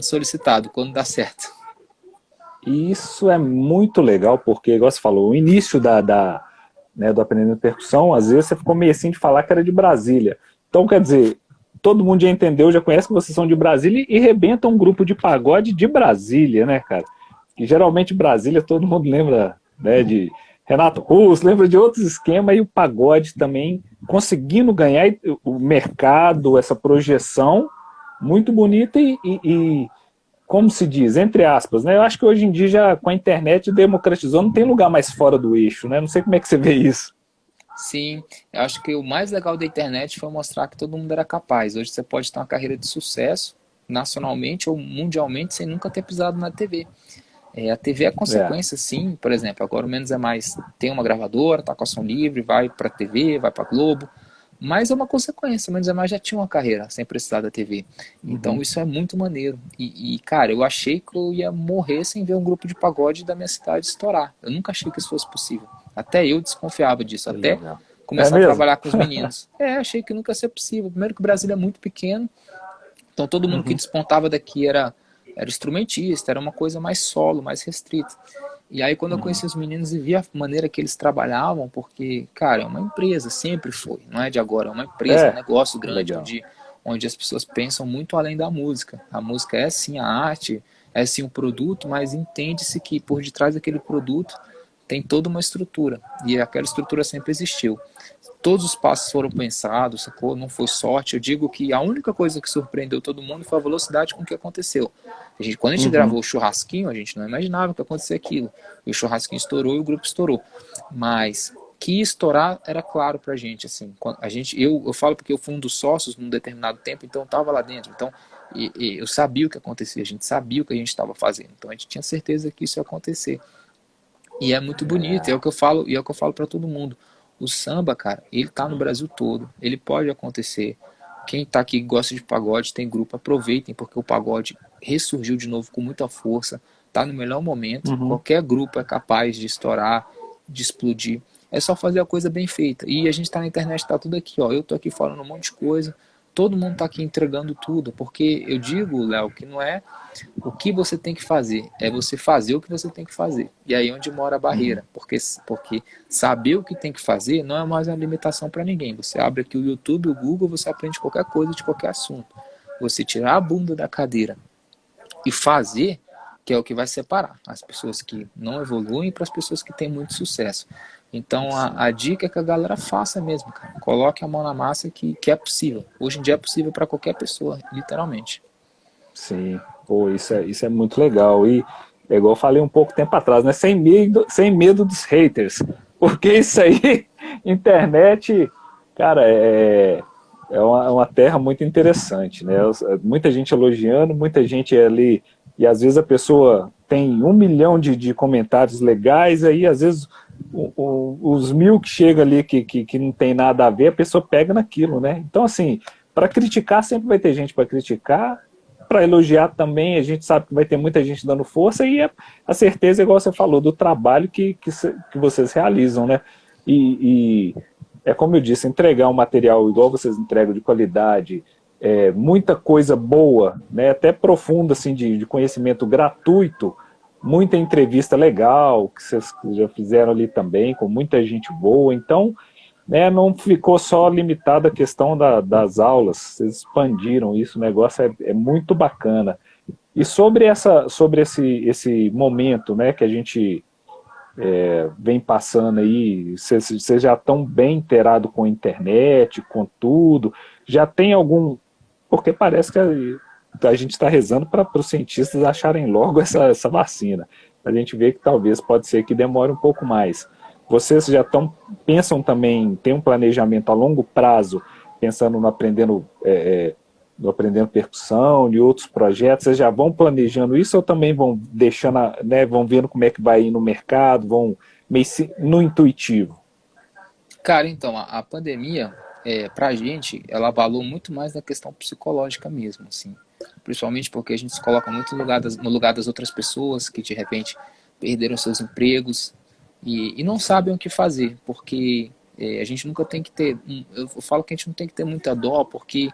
solicitado, quando dá certo. Isso é muito legal, porque, igual você falou, o início né, do Aprendendo Percussão, às vezes você ficou meio assim de falar que era de Brasília. Então, quer dizer, todo mundo já entendeu, já conhece que vocês são de Brasília e rebenta um grupo de pagode de Brasília, né, cara? Que geralmente Brasília todo mundo lembra, né, de Renato Russo, lembra de outros esquemas, e o pagode também conseguindo ganhar o mercado, essa projeção muito bonita e, como se diz, entre aspas, né? Eu acho que hoje em dia, já com a internet democratizou, não tem lugar mais fora do eixo, né? Não sei como é que você vê isso. Sim, eu acho que o mais legal da internet foi mostrar que todo mundo era capaz. Hoje você pode ter uma carreira de sucesso, nacionalmente ou mundialmente, sem nunca ter pisado na TV. A TV é consequência, sim. Por exemplo, agora o Menos é Mais tem uma gravadora, tá com a som livre, vai pra TV, vai pra Globo. Mas é uma consequência, o Menos é Mais já tinha uma carreira sem precisar da TV. Então isso é muito maneiro. E, cara, eu achei que eu ia morrer sem ver um grupo de pagode da minha cidade estourar. Eu nunca achei que isso fosse possível. Até eu desconfiava disso, até começar a trabalhar com os meninos. Achei que nunca ia ser possível. Primeiro que o Brasil é muito pequeno, então todo mundo que despontava daqui era instrumentista, era uma coisa mais solo, mais restrita. E aí quando eu conheci os meninos e vi a maneira que eles trabalhavam, porque, cara, é uma empresa, sempre foi, não é de agora, é uma empresa, um negócio grande, onde as pessoas pensam muito além da música. A música é sim a arte, é sim o produto, mas entende-se que por detrás daquele produto tem toda uma estrutura, e aquela estrutura sempre existiu. Todos os passos foram pensados, sacou? Não foi sorte. Eu digo que a única coisa que surpreendeu todo mundo foi a velocidade com que aconteceu. Quando a gente gravou o churrasquinho, a gente não imaginava que ia acontecer aquilo. E o churrasquinho estourou e o grupo estourou. Mas que estourar era claro pra gente. Assim, eu falo porque eu fui um dos sócios num determinado tempo, então eu estava lá dentro. Então eu sabia o que acontecia, a gente sabia o que a gente estava fazendo. Então a gente tinha certeza que isso ia acontecer. E é muito bonito, é o que eu falo, e é o que eu falo para todo mundo. O samba, cara, ele tá no Brasil todo, ele pode acontecer. Quem tá aqui gosta de pagode, tem grupo, aproveitem, porque o pagode ressurgiu de novo com muita força, tá no melhor momento, qualquer grupo é capaz de estourar, de explodir. É só fazer a coisa bem feita. E a gente tá na internet, tá tudo aqui, ó. Eu tô aqui falando um monte de coisa, todo mundo tá aqui entregando tudo, porque eu digo, Léo, que não é o que você tem que fazer, é você fazer o que você tem que fazer. E aí é onde mora a barreira, porque saber o que tem que fazer não é mais uma limitação para ninguém. Você abre aqui o YouTube, o Google, você aprende qualquer coisa de qualquer assunto. Você tirar a bunda da cadeira e fazer, que é o que vai separar as pessoas que não evoluem para as pessoas que têm muito sucesso. Então a dica é que a galera faça mesmo, cara. Coloque a mão na massa que é possível. Hoje em dia é possível para qualquer pessoa, literalmente. Sim, pô, isso é muito legal. E é igual eu falei um pouco tempo atrás, né? Sem medo dos haters. Porque isso aí, internet, cara, é uma terra muito interessante, né? Muita gente elogiando, muita gente ali, e às vezes a pessoa tem 1 milhão de comentários legais, aí às vezes os 1000 que chega ali que não tem nada a ver, a pessoa pega naquilo, né? Então, assim, para criticar sempre vai ter gente para criticar, para elogiar também, a gente sabe que vai ter muita gente dando força, e a certeza, igual você falou, do trabalho que vocês realizam, né? E é como eu disse, entregar um material igual vocês entregam, de qualidade, muita coisa boa, né? Até profunda, assim, de conhecimento gratuito, muita entrevista legal, que vocês já fizeram ali também, com muita gente boa. Então, né, não ficou só limitado à questão das aulas, vocês expandiram isso, o negócio é muito bacana. E sobre esse momento, né, que a gente vem passando aí, vocês já estão bem inteirados com a internet, com tudo, já tem algum... Porque parece que a gente está rezando para os cientistas acharem logo essa vacina. A gente vê que talvez pode ser que demore um pouco mais. Vocês já pensam também, tem um planejamento a longo prazo, pensando no aprendendo percussão, de outros projetos, vocês já vão planejando isso ou também vão deixando, né, vão vendo como é que vai ir no mercado, vão meio no intuitivo? Cara, então, a pandemia, pra gente, ela abalou muito mais na questão psicológica mesmo, assim. Principalmente porque a gente se coloca muito no lugar das outras pessoas que, de repente, perderam seus empregos e não sabem o que fazer, porque a gente nunca tem que ter... Eu falo que a gente não tem que ter muita dó, porque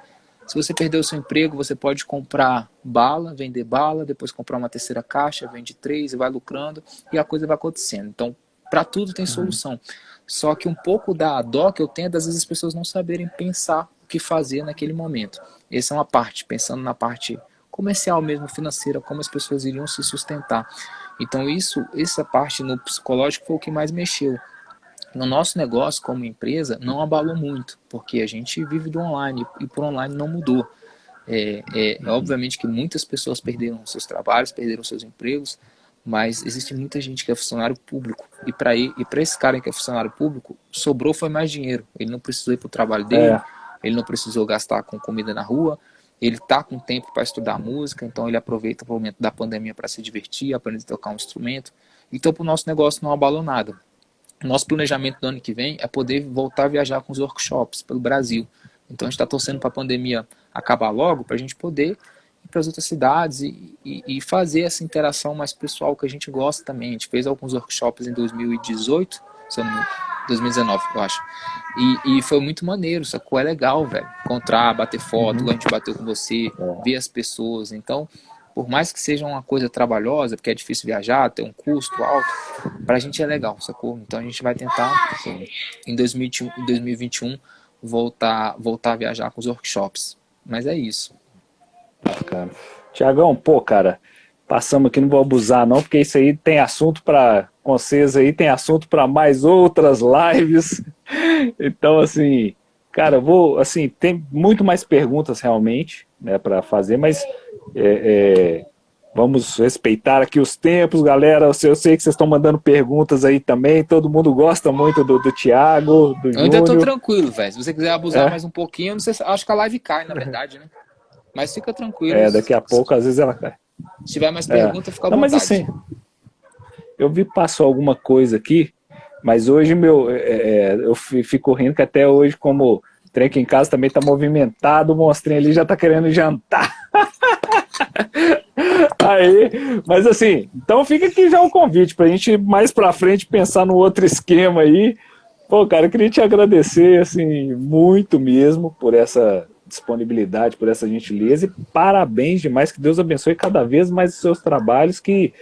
se você perdeu o seu emprego, você pode comprar bala, vender bala, depois comprar uma terceira caixa, vende 3 e vai lucrando, e a coisa vai acontecendo. Então, para tudo tem solução. Só que um pouco da dó que eu tenho é das vezes as pessoas não saberem pensar o que fazer naquele momento. Essa é uma parte, pensando na parte comercial mesmo, financeira, como as pessoas iriam se sustentar. Então essa parte no psicológico foi o que mais mexeu. No nosso negócio, como empresa, não abalou muito, porque a gente vive do online e por online não mudou. Obviamente que muitas pessoas perderam seus trabalhos, perderam seus empregos, mas existe muita gente que é funcionário público. E para esse cara que é funcionário público, sobrou foi mais dinheiro. Ele não precisou ir para o trabalho dele, ele não precisou gastar com comida na rua, ele está com tempo para estudar música, então ele aproveita o momento da pandemia para se divertir, aprender a tocar um instrumento. Então, para o nosso negócio não abalou nada. O nosso planejamento do ano que vem é poder voltar a viajar com os workshops pelo Brasil. Então a gente está torcendo para a pandemia acabar logo, para a gente poder ir para as outras cidades e fazer essa interação mais pessoal que a gente gosta também. A gente fez alguns workshops em 2018, 2019, eu acho. E foi muito maneiro, sacou? É legal, velho. Encontrar, bater foto, a gente bateu com você, ver as pessoas. Então, por mais que seja uma coisa trabalhosa, porque é difícil viajar, tem um custo alto, pra gente é legal, sacou? Então a gente vai tentar, em 2021, voltar a viajar com os workshops. Mas é isso. Bacana. Tiagão, pô, cara, passamos aqui, não vou abusar não, porque isso aí tem assunto para com vocês aí, tem assunto para mais outras lives. Então, assim, cara, tem muito mais perguntas realmente, né, para fazer, mas vamos respeitar aqui os tempos, galera. Eu sei que vocês estão mandando perguntas aí também, todo mundo gosta muito do Thiago, do Júnior. Eu ainda tô tranquilo, velho. Se você quiser abusar mais um pouquinho, não sei, acho que a live cai, na verdade, né? Mas fica tranquilo. Daqui a pouco, às vezes ela cai. Se tiver mais perguntas, fica à vontade. Mas assim, eu vi que passou alguma coisa aqui, mas hoje eu fico rindo que até hoje, como o trem aqui em casa também tá movimentado, o monstrinho ali já tá querendo jantar. Aí, mas assim, então fica aqui já o convite pra gente mais pra frente pensar no outro esquema aí. Pô, cara, eu queria te agradecer, assim, muito mesmo por essa disponibilidade, por essa gentileza, e parabéns demais, que Deus abençoe cada vez mais os seus trabalhos, que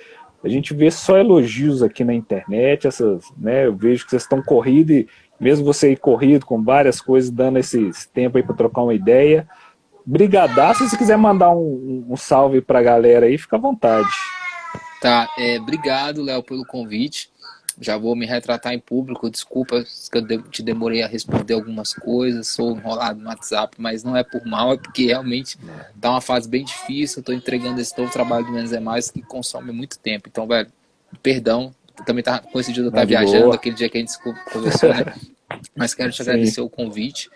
a gente vê só elogios aqui na internet, né, eu vejo que vocês estão corridos, e mesmo você ir corrido com várias coisas, dando esse tempo aí para trocar uma ideia. Brigadaço, se você quiser mandar um salve pra galera aí, fica à vontade. Tá, obrigado, Léo, pelo convite. Já vou me retratar em público, desculpa que eu te demorei a responder algumas coisas, sou enrolado no WhatsApp, mas não é por mal, é porque realmente tá uma fase bem difícil, eu tô entregando esse novo trabalho do Menos é Mais que consome muito tempo. Então, velho, perdão, também tá coincidindo eu estar viajando, boa. Aquele dia que a gente conversou, né? Mas quero te agradecer o convite.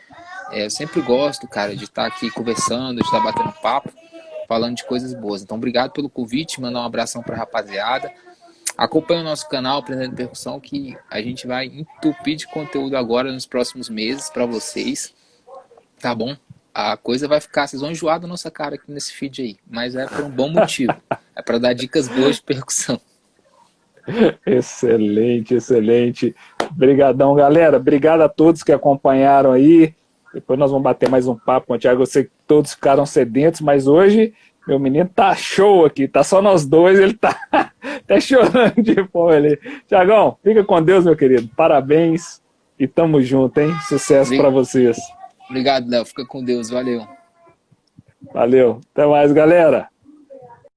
Eu sempre gosto, cara, de estar aqui conversando, de estar batendo papo, falando de coisas boas. Então, obrigado pelo convite, mandar um abração pra rapaziada. Acompanhe o nosso canal Aprendendo Percussão, que a gente vai entupir de conteúdo agora nos próximos meses para vocês, tá bom? A coisa vai ficar, vocês vão enjoar da nossa cara aqui nesse feed aí, mas é por um bom motivo, é para dar dicas boas de percussão. Excelente, excelente. Obrigadão, galera. Obrigado a todos que acompanharam aí. Depois nós vamos bater mais um papo com o Thiago. Eu sei que todos ficaram sedentos, mas hoje meu menino tá show aqui, tá só nós dois, ele tá até chorando de fome ali. Thiagão, fica com Deus, meu querido. Parabéns. E tamo junto, hein? Sucesso para vocês. Obrigado, Léo. Fica com Deus. Valeu. Valeu. Até mais, galera.